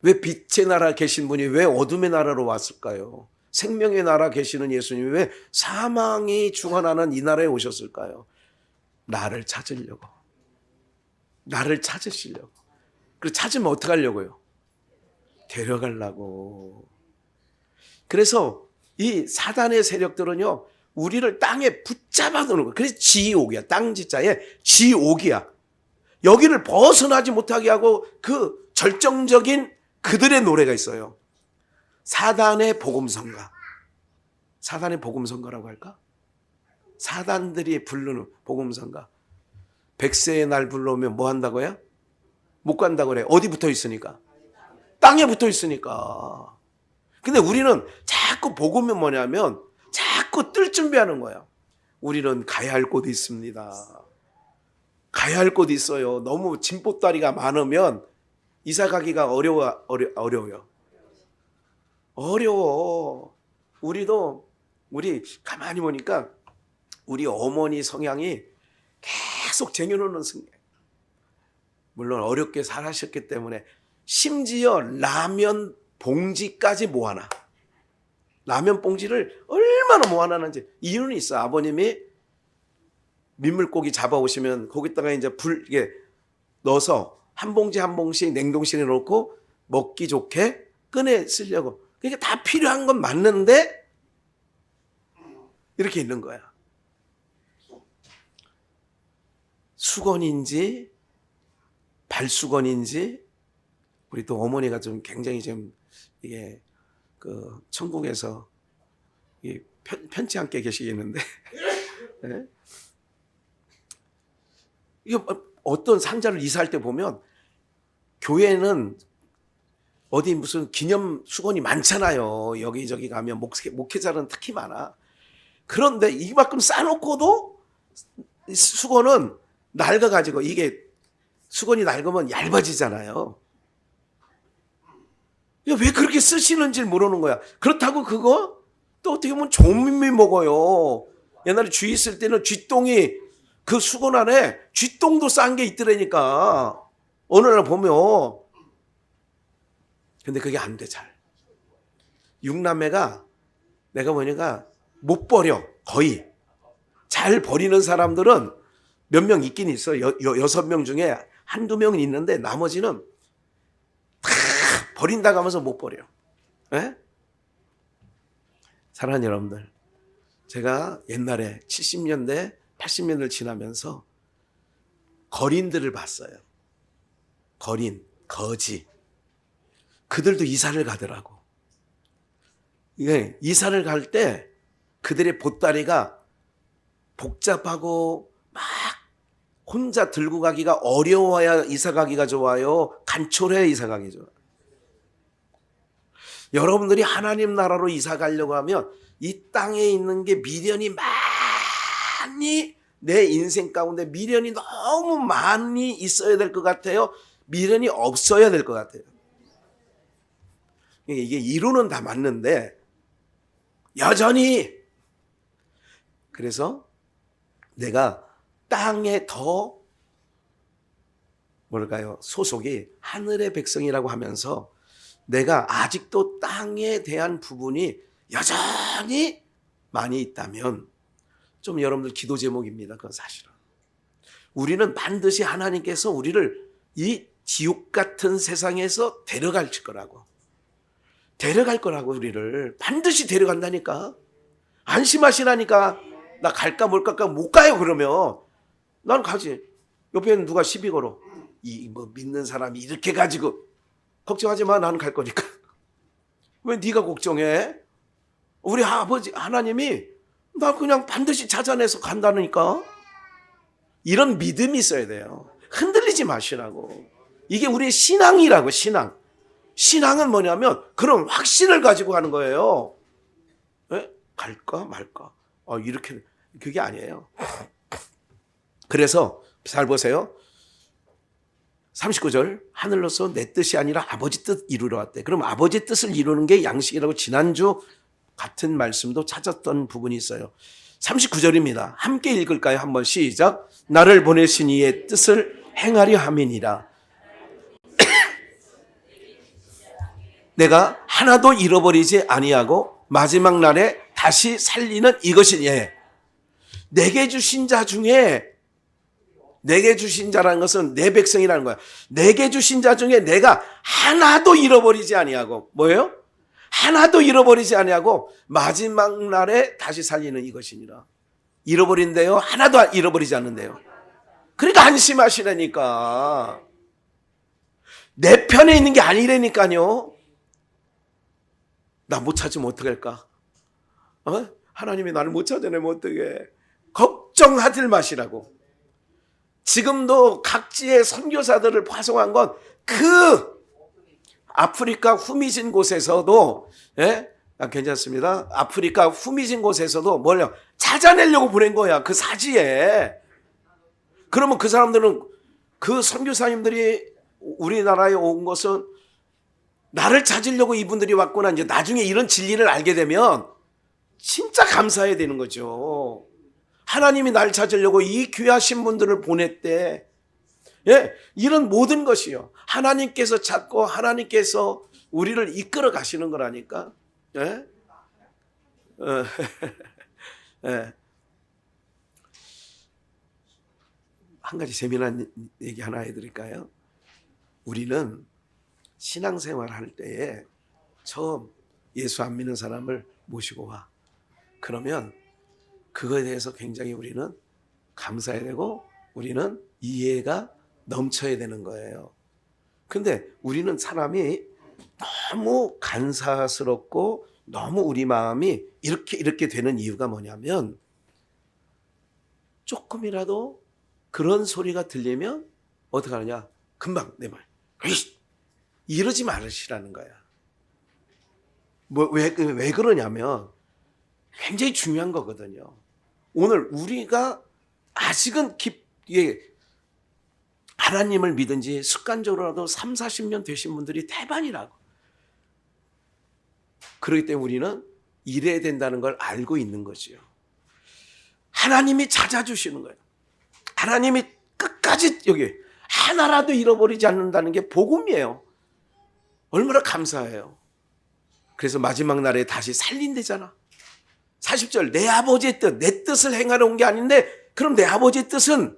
왜 빛의 나라 계신 분이 왜 어둠의 나라로 왔을까요? 생명의 나라 계시는 예수님이 왜 사망이 죽어나는 이 나라에 오셨을까요? 나를 찾으려고. 나를 찾으시려고. 그리고 찾으면 어떻게 하려고요? 데려가려고. 그래서 이 사단의 세력들은요, 우리를 땅에 붙잡아 놓는 거예요. 그래서 지옥이야. 땅지자에 지옥이야. 여기를 벗어나지 못하게 하고 그 절정적인 그들의 노래가 있어요. 사단의 복음성가. 사단의 복음성가라고 할까? 사단들이 부르는 복음성가. 백세의 날 불러오면 뭐 한다고요? 못 간다고 그래. 어디 붙어 있으니까? 땅에 붙어 있으니까. 근데 우리는 자꾸 복음이 뭐냐면 자꾸 뜰 준비하는 거야. 우리는 가야 할 곳이 있습니다. 가야 할 곳이 있어요. 너무 짐보따리가 많으면 이사 가기가 어려워요. 어려워. 우리 가만히 보니까 우리 어머니 성향이 계속 쟁여놓는 성향. 물론 어렵게 살아셨기 때문에 심지어 라면 봉지까지 모아놔. 라면 봉지를 얼마나 모아놨는지 이유는 있어. 아버님이 민물고기 잡아오시면 거기다가 이제 이게 넣어서 한 봉지 한 봉씩 냉동실에 넣고 먹기 좋게 꺼내 쓰려고. 그러니까 다 필요한 건 맞는데 이렇게 있는 거야. 수건인지 발수건인지, 우리 또 어머니가 좀 굉장히 좀 이게 그 천국에서 편치 않게 계시겠는데 네? 이게 어떤 상자를 이사할 때 보면 교회는 어디 무슨 기념 수건이 많잖아요. 여기저기 가면 목회자는 특히 많아. 그런데 이만큼 싸놓고도 수건은 낡아가지고, 이게 수건이 낡으면 얇아지잖아요. 왜 그렇게 쓰시는지 모르는 거야. 그렇다고 그거 또 어떻게 보면 조민미 먹어요. 옛날에 쥐 있을 때는 쥐똥이 그 수건 안에 쥐똥도 싼 게 있더라니까. 어느 날 보면. 근데 그게 안 돼, 잘. 육남매가 내가 보니까 못 버려, 거의. 잘 버리는 사람들은 몇 명 있긴 있어. 6명 중에 한두 명은 있는데 나머지는 다 버린다고 하면서 못 버려. 예? 사랑하는 여러분들, 제가 옛날에 70년대, 80년대를 지나면서 거린들을 봤어요. 거린, 거지. 그들도 이사를 가더라고. 이사를 갈 때 그들의 보따리가 복잡하고 막 혼자 들고 가기가 어려워야 이사 가기가 좋아요? 간촐해야 이사 가기 좋아요? 여러분들이 하나님 나라로 이사 가려고 하면 이 땅에 있는 게 미련이 많이, 내 인생 가운데 미련이 너무 많이 있어야 될 것 같아요? 미련이 없어야 될 것 같아요? 이게 이론은 다 맞는데 여전히, 그래서 내가 땅에 더 뭐랄까요, 소속이 하늘의 백성이라고 하면서 내가 아직도 땅에 대한 부분이 여전히 많이 있다면 좀 여러분들 기도 제목입니다. 그건 사실은 우리는 반드시 하나님께서 우리를 이 지옥 같은 세상에서 데려갈 거라고, 우리를 반드시 데려간다니까. 안심하시라니까. 나 갈까 말까 못 가요. 그러면 난 가지. 옆에는 누가 시비 걸어. 이 뭐 믿는 사람이 이렇게 가지고. 걱정하지 마, 나는 갈 거니까. 왜 네가 걱정해? 우리 아버지 하나님이 나 그냥 반드시 찾아내서 간다니까. 이런 믿음이 있어야 돼요. 흔들리지 마시라고. 이게 우리의 신앙이라고. 신앙은 뭐냐면 그런 확신을 가지고 가는 거예요. 에? 갈까 말까? 이렇게, 그게 아니에요. 그래서 잘 보세요. 39절, 하늘로서 내 뜻이 아니라 아버지 뜻 이루러 왔대. 그럼 아버지 뜻을 이루는 게 양식이라고 지난주 같은 말씀도 찾았던 부분이 있어요. 39절입니다. 함께 읽을까요? 한번 시작. 나를 보내신 이의 뜻을 행하려 함이니라. 내가 하나도 잃어버리지 아니하고 마지막 날에 다시 살리는 이것이니. 내게 주신 자 중에, 내게 주신 자라는 것은 내 백성이라는 거야. 내게 주신 자 중에 내가 하나도 잃어버리지 아니하고, 뭐예요? 하나도 잃어버리지 아니하고 마지막 날에 다시 살리는 이것이니라. 잃어버린대요? 하나도 잃어버리지 않는데요. 그러니까 안심하시라니까. 내 편에 있는 게 아니라니까요. 나 못 찾으면 어떡할까? 하나님이 나를 못 찾아내면 어떡해? 걱정하지 마시라고. 지금도 각지의 선교사들을 파송한 건 그 아프리카 후미진 곳에서도, 괜찮습니다. 아프리카 후미진 곳에서도 뭐냐, 찾아내려고 보낸 거야. 그 사지에. 그러면 그 사람들은, 그 선교사님들이 우리나라에 온 것은 나를 찾으려고 이분들이 왔구나. 이제 나중에 이런 진리를 알게 되면 진짜 감사해야 되는 거죠. 하나님이 날 찾으려고 이 귀하신 분들을 보냈대. 이런 모든 것이요. 하나님께서 찾고 하나님께서 우리를 이끌어 가시는 거라니까. 한 가지 재미난 얘기 하나 해드릴까요? 우리는 신앙생활 할 때에 처음 예수 안 믿는 사람을 모시고 와. 그러면 그거에 대해서 굉장히 우리는 감사해야 되고 우리는 이해가 넘쳐야 되는 거예요. 근데 우리는 사람이 너무 간사스럽고 너무 우리 마음이 이렇게 되는 이유가 뭐냐면 조금이라도 그런 소리가 들리면 어떻게 하느냐? 금방 내 말. 이러지 말으시라는 거야. 왜 그러냐면 굉장히 중요한 거거든요. 오늘 우리가 아직은 하나님을 믿은 지 습관적으로라도 3, 40년 되신 분들이 대반이라고. 그렇기 때문에 우리는 이래야 된다는 걸 알고 있는 거지요. 하나님이 찾아주시는 거예요. 하나님이 끝까지 여기 하나라도 잃어버리지 않는다는 게 복음이에요. 얼마나 감사해요. 그래서 마지막 날에 다시 살린대잖아. 40절, 내 아버지의 뜻, 내 뜻을 행하러 온 게 아닌데, 그럼 내 아버지의 뜻은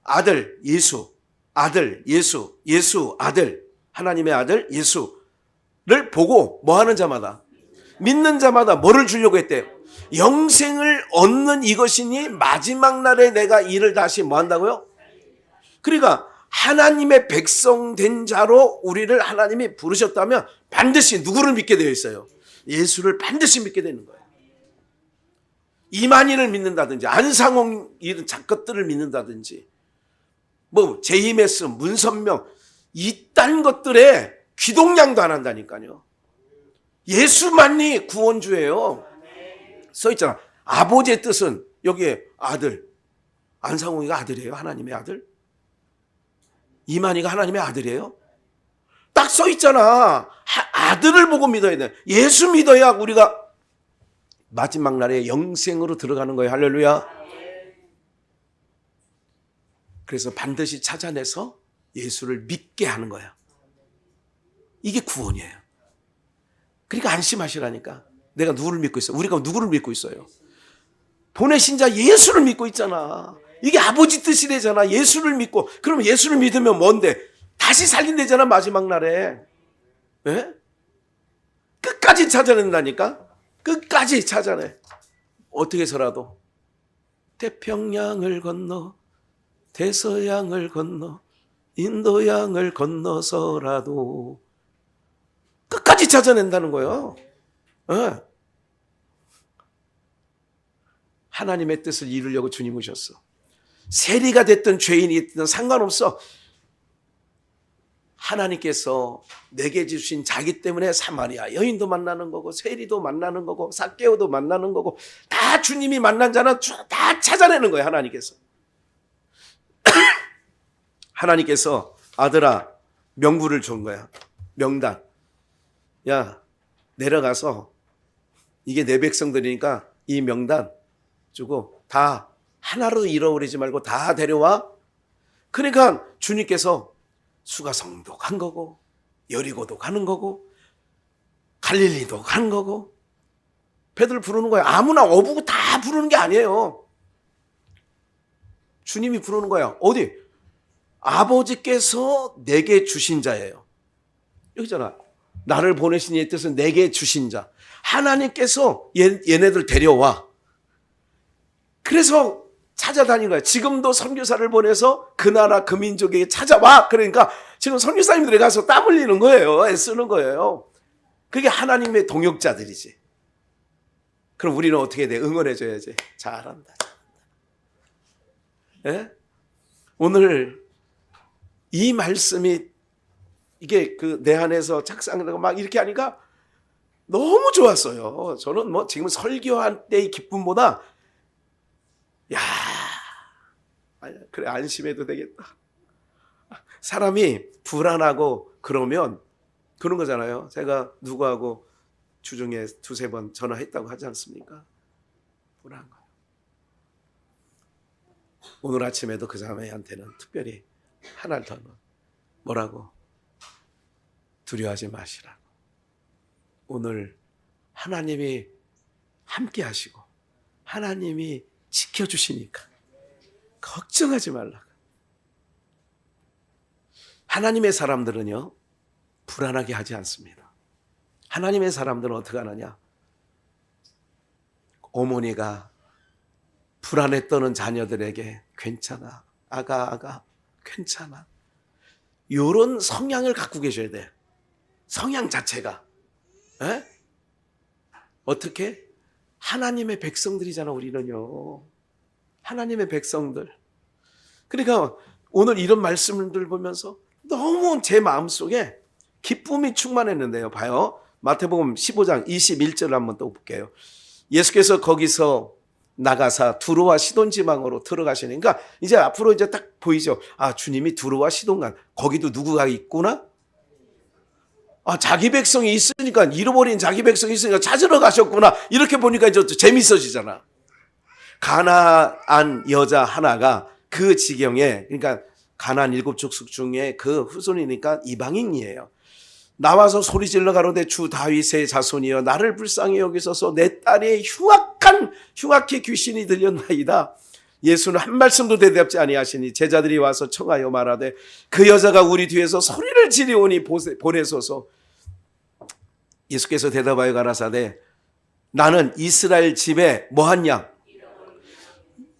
아들, 예수, 아들, 예수, 예수, 아들, 하나님의 아들, 예수. 보고 뭐 하는 자마다, 믿는 자마다 뭐를 주려고 했대요? 영생을 얻는 이것이니 마지막 날에 내가 이를 다시 뭐 한다고요? 그러니까 하나님의 백성 된 자로 우리를 하나님이 부르셨다면 반드시 누구를 믿게 되어 있어요? 예수를 반드시 믿게 되는 거예요. 이만희를 믿는다든지 안상홍 이런 작것들을 믿는다든지 뭐 제이메스, 문선명 이딴 것들에 귀동냥도 안 한다니까요. 예수만이 구원주예요. 써있잖아. 아버지의 뜻은 여기에 아들, 안상홍이가 아들이에요. 하나님의 아들. 이만희가 하나님의 아들이에요. 딱 써있잖아. 아들을 보고 믿어야 돼. 예수 믿어야 우리가 마지막 날에 영생으로 들어가는 거예요. 할렐루야. 그래서 반드시 찾아내서 예수를 믿게 하는 거야. 이게 구원이에요. 그러니까 안심하시라니까. 내가 누구를 믿고 있어? 우리가 누구를 믿고 있어요? 보내신 자 예수를 믿고 있잖아. 이게 아버지 뜻이래잖아. 예수를 믿고. 그럼 예수를 믿으면 뭔데? 다시 살린대잖아. 마지막 날에. 네? 끝까지 찾아낸다니까. 끝까지 찾아내. 어떻게 해서라도 태평양을 건너 대서양을 건너 인도양을 건너서라도 끝까지 찾아낸다는 거예요. 네. 하나님의 뜻을 이루려고 주님 오셨어. 세리가 됐든 죄인이 됐든 상관없어. 하나님께서 내게 주신 자기 때문에 사마리아 여인도 만나는 거고 세리도 만나는 거고 삭개오도 만나는 거고 다 주님이 만난 자는 다 찾아내는 거예요. 하나님께서. 하나님께서 아들아 명부를 준 거야. 명단. 야 내려가서 이게 내 백성들이니까 이 명단 주고 다 하나로 잃어버리지 말고 다 데려와. 그러니까 주님께서 수가성도 간 거고 여리고도 가는 거고 갈릴리도 간 거고 배들 부르는 거야. 아무나 어부고 다 부르는 게 아니에요. 주님이 부르는 거야. 어디? 아버지께서 내게 주신 자예요. 여기잖아. 나를 보내신 이의 뜻은 내게 주신 자. 하나님께서 얘네들 데려와. 그래서 찾아다니는 거야. 지금도 선교사를 보내서 그 나라 그 민족에게 찾아와. 그러니까 지금 선교사님들이 가서 땀 흘리는 거예요. 애쓰는 거예요. 그게 하나님의 동역자들이지. 그럼 우리는 어떻게 돼? 응원해줘야지. 잘한다. 예? 오늘 이 말씀이 이게 그 내 안에서 착상되고 막 이렇게 하니까 너무 좋았어요. 저는 뭐 지금 설교할 때의 기쁨보다 야, 그래 안심해도 되겠다. 사람이 불안하고 그러면 그런 거잖아요. 제가 누구하고 주중에 두세 번 전화했다고 하지 않습니까? 불안한 거예요. 오늘 아침에도 그 자매한테는 특별히 하나를 더 뭐라고? 두려워하지 마시라고. 오늘 하나님이 함께 하시고 하나님이 지켜주시니까 걱정하지 말라고. 하나님의 사람들은요 불안하게 하지 않습니다. 하나님의 사람들은 어떻게 하느냐? 어머니가 불안에 떠는 자녀들에게 괜찮아 아가 괜찮아 이런 성향을 갖고 계셔야 돼. 성향 자체가. 에? 어떻게? 하나님의 백성들이잖아. 우리는요 하나님의 백성들. 그러니까 오늘 이런 말씀들 보면서 너무 제 마음속에 기쁨이 충만했는데요. 봐요. 마태복음 15장 21절을 한번 또 볼게요. 예수께서 거기서 나가사 두로와 시돈 지방으로 들어가시니까 이제 앞으로 이제 딱 보이죠. 아, 주님이 두로와 시돈간 거기도 누구가 있구나? 아, 자기 백성이 있으니까 잃어버린 자기 백성이 있으니까 찾으러 가셨구나. 이렇게 보니까 이제 재밌어지잖아. 가나안 여자 하나가 그 지경에 그러니까 가나안 7족속 중에 그 후손이니까 이방인이에요. 나와서 소리질러 가로되 주 다윗의 자손이여 나를 불쌍히 여기소서 내 딸의 흉악히 귀신이 들렸나이다. 예수는 한 말씀도 대답지 아니하시니 제자들이 와서 청하여 말하되 그 여자가 우리 뒤에서 소리를 지르오니 보내소서. 예수께서 대답하여 가라사대 나는 이스라엘 집에 뭐한 양?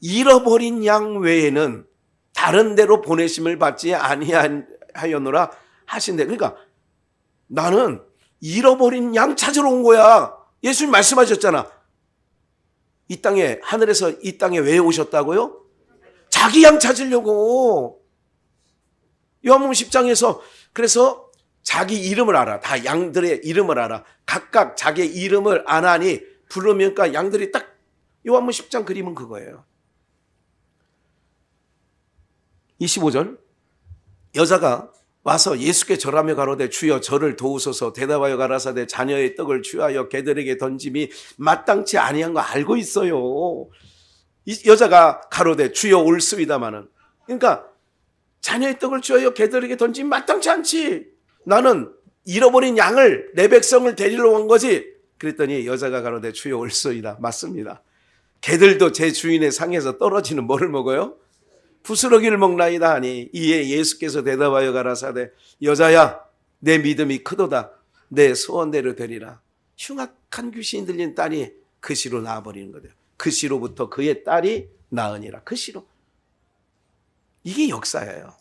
잃어버린 양 외에는 다른 데로 보내심을 받지 아니하였노라 하신대. 그러니까 나는 잃어버린 양 찾으러 온 거야. 예수님 말씀하셨잖아. 이 땅에, 하늘에서 이 땅에 왜 오셨다고요? 자기 양 찾으려고. 요한복음 10장에서 그래서 자기 이름을 알아. 다 양들의 이름을 알아. 각각 자기 이름을 아나니 부르니까 양들이 딱 요한복음 10장 그림은 그거예요. 25절 여자가 와서 예수께 절하며 가로되 주여 저를 도우소서. 대답하여 가라사대 자녀의 떡을 취하여 개들에게 던짐이 마땅치 아니한 거 알고 있어요. 이 여자가 가로되 주여 올소이다마는, 그러니까 자녀의 떡을 취하여 개들에게 던짐이 마땅치 않지. 나는 잃어버린 양을, 내 백성을 데리러 온 거지. 그랬더니 여자가 가로되 주여 올소이다. 맞습니다. 개들도 제 주인의 상에서 떨어지는 뭐를 먹어요? 부스러기를 먹나이다 하니 이에 예수께서 대답하여 가라사대 여자야 내 믿음이 크도다. 내 소원대로 되리라. 흉악한 귀신이 들린 딸이 그 시로 나아버리는 거예요. 그 시로부터 그의 딸이 나으니라. 그 시로. 이게 역사예요.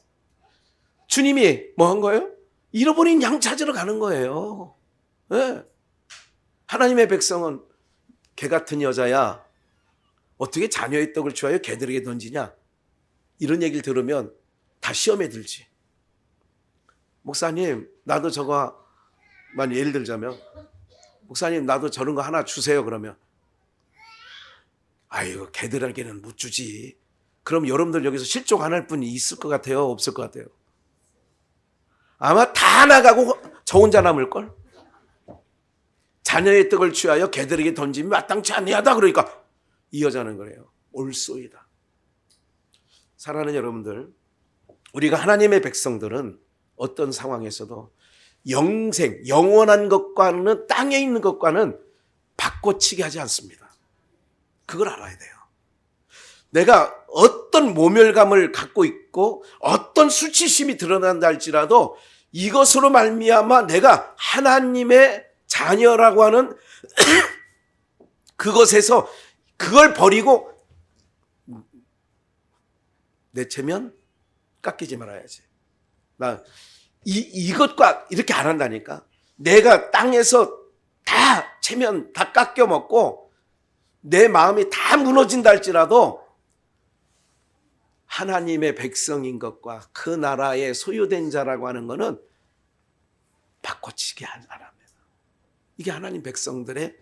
주님이 뭐 한 거예요? 잃어버린 양 찾으러 가는 거예요. 네. 하나님의 백성은 개 같은 여자야 어떻게 자녀의 떡을 취하여 개들에게 던지냐, 이런 얘기를 들으면 다 시험에 들지. 목사님 나도 저거만, 예를 들자면 목사님 나도 저런 거 하나 주세요 그러면 아이고 개들에게는 못 주지. 그럼 여러분들 여기서 실족 안 할 분이 있을 것 같아요? 없을 것 같아요? 아마 다 나가고 저 혼자 남을걸? 자녀의 떡을 취하여 개들에게 던짐이 마땅치 아니하다. 그러니까 이 여자는 그래요. 올소이다. 사랑하는 여러분들, 우리가 하나님의 백성들은 어떤 상황에서도 영생, 영원한 것과는, 땅에 있는 것과는 바꿔치기 하지 않습니다. 그걸 알아야 돼요. 내가 어떤 모멸감을 갖고 있고 어떤 수치심이 드러난다 할지라도 이것으로 말미암아 내가 하나님의 자녀라고 하는 그것에서 그걸 버리고 내체면 깎이지 말아야지. 나 이것과 이렇게 안 한다니까. 내가 땅에서 다 체면 다 깎여 먹고 내 마음이 다 무너진다 할지라도 하나님의 백성인 것과 그 나라의 소유된 자라고 하는 것은 바꿔치기 안 합니다. 이게 하나님 백성들의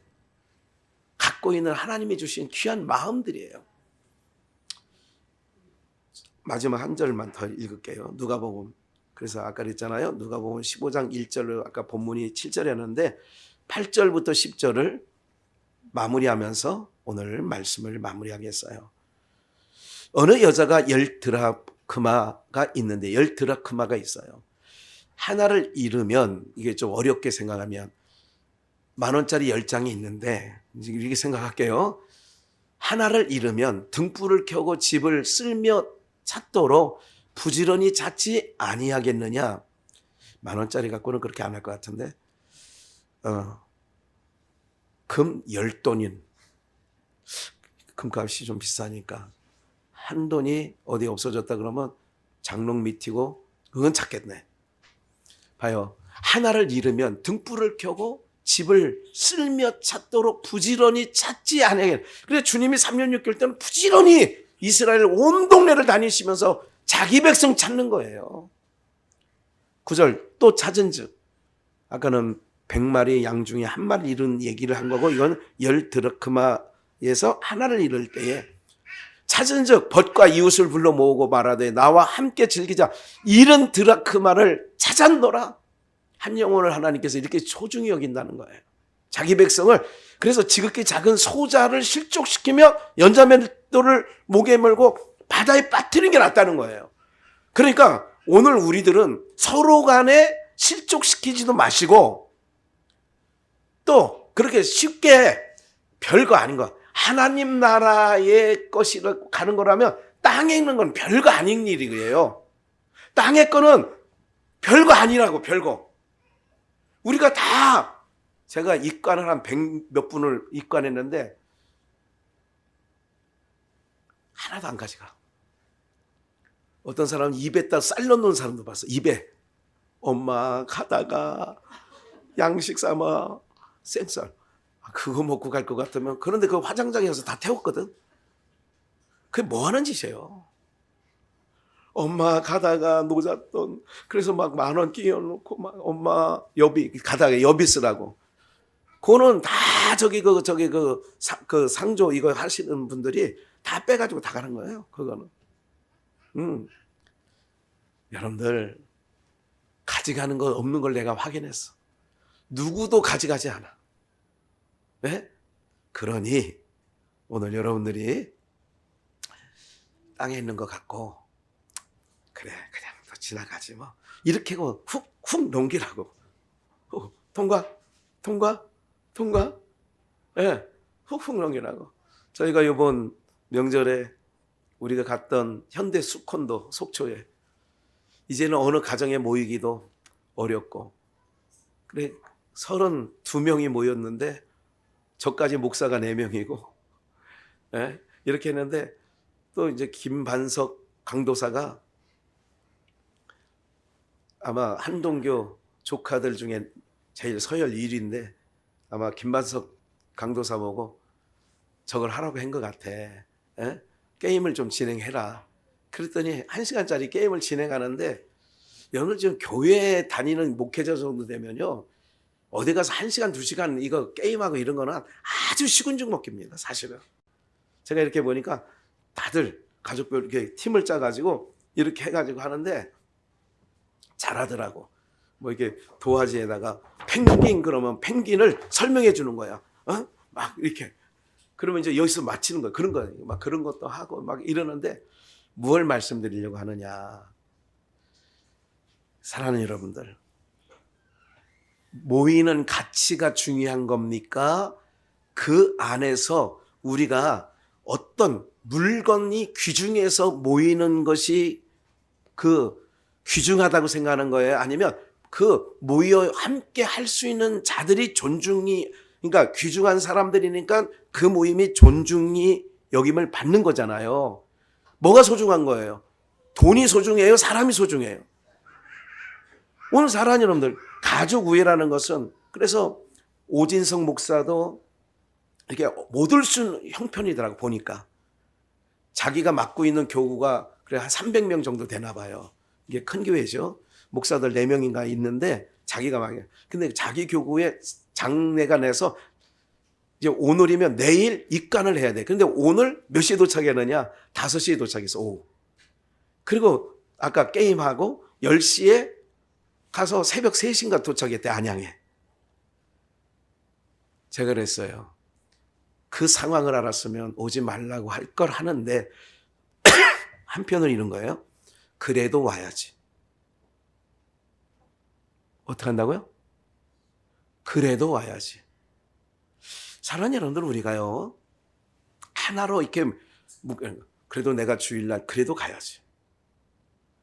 갖고 있는 하나님이 주신 귀한 마음들이에요. 마지막 한 절만 더 읽을게요. 누가복음. 그래서 아까 그랬잖아요. 누가복음 15장 1절로 아까 본문이 7절이었는데 8절부터 10절을 마무리하면서 오늘 말씀을 마무리하겠어요. 어느 여자가 10드라크마가 있는데 10드라크마가 있어요. 하나를 잃으면 이게 좀 어렵게 생각하면 10,000원짜리 10장이 있는데 이렇게 생각할게요. 하나를 잃으면 등불을 켜고 집을 쓸며 찾도록 부지런히 찾지 아니하겠느냐. 10,000원짜리 갖고는 그렇게 안 할 것 같은데 금 10돈인, 금값이 좀 비싸니까 한 돈이 어디 없어졌다 그러면 장롱 밑이고 그건 찾겠네. 봐요. 하나를 잃으면 등불을 켜고 집을 쓸며 찾도록 부지런히 찾지 않아요. 그래서 주님이 3년 6개월 때는 부지런히 이스라엘 온 동네를 다니시면서 자기 백성 찾는 거예요. 9절 또 찾은즉, 아까는 100마리 양 중에 한 마리 잃은 얘기를 한 거고 이건 10드라크마에서 하나를 잃을 때에 찾은즉 벗과 이웃을 불러 모으고 말하되 나와 함께 즐기자. 잃은 드라크마를 찾았노라. 한 영혼을 하나님께서 이렇게 소중히 여긴다는 거예요. 자기 백성을. 그래서 지극히 작은 소자를 실족시키며 연자맷돌을 목에 물고 바다에 빠뜨리는 게 낫다는 거예요. 그러니까 오늘 우리들은 서로 간에 실족시키지도 마시고 또 그렇게 쉽게 별거 아닌 거, 하나님 나라의 것이라고 가는 거라면 땅에 있는 건 별거 아닌 일이에요. 땅의 거는 별거 아니라고. 별거. 우리가 다 제가 입관을 한 100 몇 분을 입관했는데 하나도 안 가져가. 어떤 사람은 입에다 쌀 넣는 사람도 봤어. 입에. 엄마 가다가 양식 삼아 생쌀. 그거 먹고 갈 것 같으면. 그런데 그 화장장에 가서 다 태웠거든. 그게 뭐 하는 짓이에요. 엄마 가다가 노잣돈. 그래서 막 10,000원 끼워놓고 막 엄마 여비 가다가 여비 쓰라고. 그거는 다 그 상조 이거 하시는 분들이 다 빼가지고 다 가는 거예요. 그거는. 여러분들 가져가는 거 없는 걸 내가 확인했어. 누구도 가져가지 않아. 네? 그러니 오늘 여러분들이 땅에 있는 것 같고 그래 그냥 더 지나가지 뭐 이렇게 하고 훅훅 넘기라고. 통과 예, 훅훅 넘기라고. 저희가 이번 명절에 우리가 갔던 현대 수콘도 속초에 이제는 어느 가정에 모이기도 어렵고 그래 32명이 모였는데 저까지 목사가 4명이고 예, 이렇게 했는데 또 이제 김반석 강도사가 아마 한동교 조카들 중에 제일 서열 1위인데 아마 김반석 강도사 보고 저걸 하라고 한 것 같아. 에? 게임을 좀 진행해라. 그랬더니 1시간짜리 게임을 진행하는데 여러분 지금 교회 다니는 목회자 정도 되면요. 어디 가서 1시간, 2시간 이거 게임하고 이런 거는 아주 시군죽 먹깁니다. 사실은. 제가 이렇게 보니까 다들 가족별 이렇게 팀을 짜가지고 이렇게 해가지고 하는데 잘하더라고. 뭐 이렇게 도화지에다가 펭귄 그러면 펭귄을 설명해 주는 거야. 막 이렇게. 그러면 이제 여기서 마치는 거야. 그런 거, 막 그런 것도 하고 막 이러는데 무엇을 말씀드리려고 하느냐. 사랑하는 여러분들. 모이는 가치가 중요한 겁니까? 그 안에서 우리가 어떤 물건이 귀중해서 모이는 것이 그 귀중하다고 생각하는 거예요? 아니면 그 모여 함께 할 수 있는 자들이 존중이 그러니까 귀중한 사람들이니까 그 모임이 존중이 여김을 받는 거잖아요. 뭐가 소중한 거예요? 돈이 소중해요? 사람이 소중해요? 오늘 사랑하는 여러분들 가족 우애라는 것은 그래서 오진성 목사도 이렇게 못 올 수 있는 형편이더라고 보니까 자기가 맡고 있는 교구가 그래 한 300명 정도 되나 봐요. 이게 큰 교회죠. 목사들 4명인가 있는데 자기가 막 근데 자기 교구에 장례가 내서 이제 오늘이면 내일 입관을 해야 돼. 그런데 오늘 몇 시에 도착했느냐? 5시에 도착했어. 오후. 그리고 아까 게임하고 10시에 가서 새벽 3시인가 도착했대. 안양에. 제가 그랬어요. 그 상황을 알았으면 오지 말라고 할 걸 하는데 한편으로 이런 거예요. 그래도 와야지. 어떻게 한다고요? 그래도 와야지. 사랑하는 여러분들 우리가요. 하나로 이렇게 그래도 내가 주일날 그래도 가야지.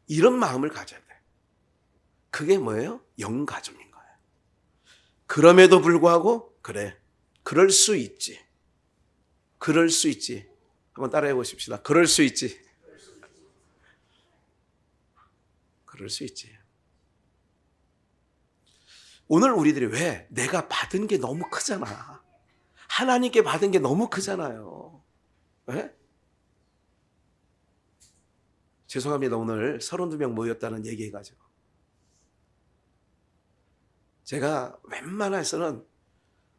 이런 마음을 가져야 돼. 그게 뭐예요? 영가족인 거예요. 그럼에도 불구하고 그래. 그럴 수 있지. 그럴 수 있지. 한번 따라해 보십시다. 그럴 수 있지. 그럴 수 있지. 오늘 우리들이 왜? 내가 받은 게 너무 크잖아. 하나님께 받은 게 너무 크잖아요. 왜? 죄송합니다. 오늘 32명 모였다는 얘기해가지고. 제가 웬만해서는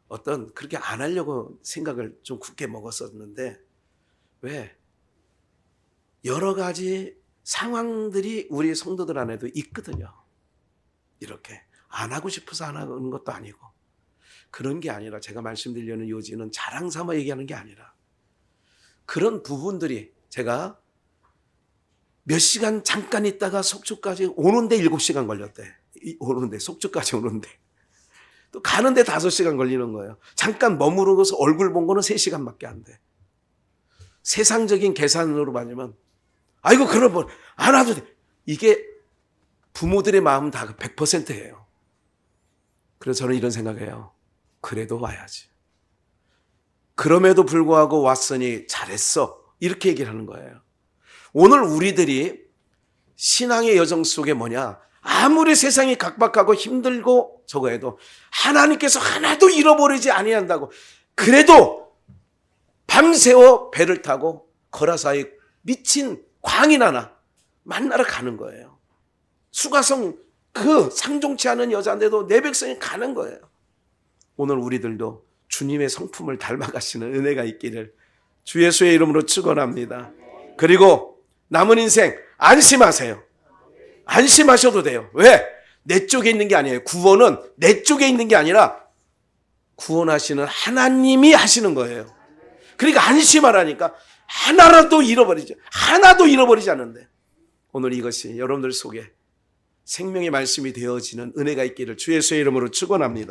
어떤 그렇게 안 하려고 생각을 좀 굳게 먹었었는데 왜? 여러 가지 상황들이 우리 성도들 안에도 있거든요. 이렇게. 안 하고 싶어서 안 하는 것도 아니고 그런 게 아니라 제가 말씀드리려는 요지는 자랑 삼아 얘기하는 게 아니라 그런 부분들이 제가 몇 시간 잠깐 있다가 속초까지 오는데 7시간 걸렸대. 오는데 속초까지 오는데 또 가는데 5시간 걸리는 거예요. 잠깐 머무르고서 얼굴 본 거는 3시간밖에 안 돼. 세상적인 계산으로 봐주면 아이고 그럼 뭐 안 와도 돼. 이게 부모들의 마음은 다 100%예요. 그래서 저는 이런 생각해요. 그래도 와야지. 그럼에도 불구하고 왔으니 잘했어. 이렇게 얘기를 하는 거예요. 오늘 우리들이 신앙의 여정 속에 뭐냐? 아무리 세상이 각박하고 힘들고 저거 해도 하나님께서 하나도 잃어버리지 아니한다고. 그래도 밤새워 배를 타고 거라사의 미친 광인 하나 만나러 가는 거예요. 수가성 그 상종치 않은 여자인데도 내 백성이 가는 거예요. 오늘 우리들도 주님의 성품을 닮아가시는 은혜가 있기를 주 예수의 이름으로 축원합니다. 그리고 남은 인생 안심하세요. 안심하셔도 돼요. 왜? 내 쪽에 있는 게 아니에요. 구원은 내 쪽에 있는 게 아니라 구원하시는 하나님이 하시는 거예요. 그러니까 안심하라니까. 하나라도 잃어버리죠. 하나도 잃어버리지 않는데 오늘 이것이 여러분들 속에 생명의 말씀이 되어지는 은혜가 있기를 주 예수의 이름으로 축원합니다.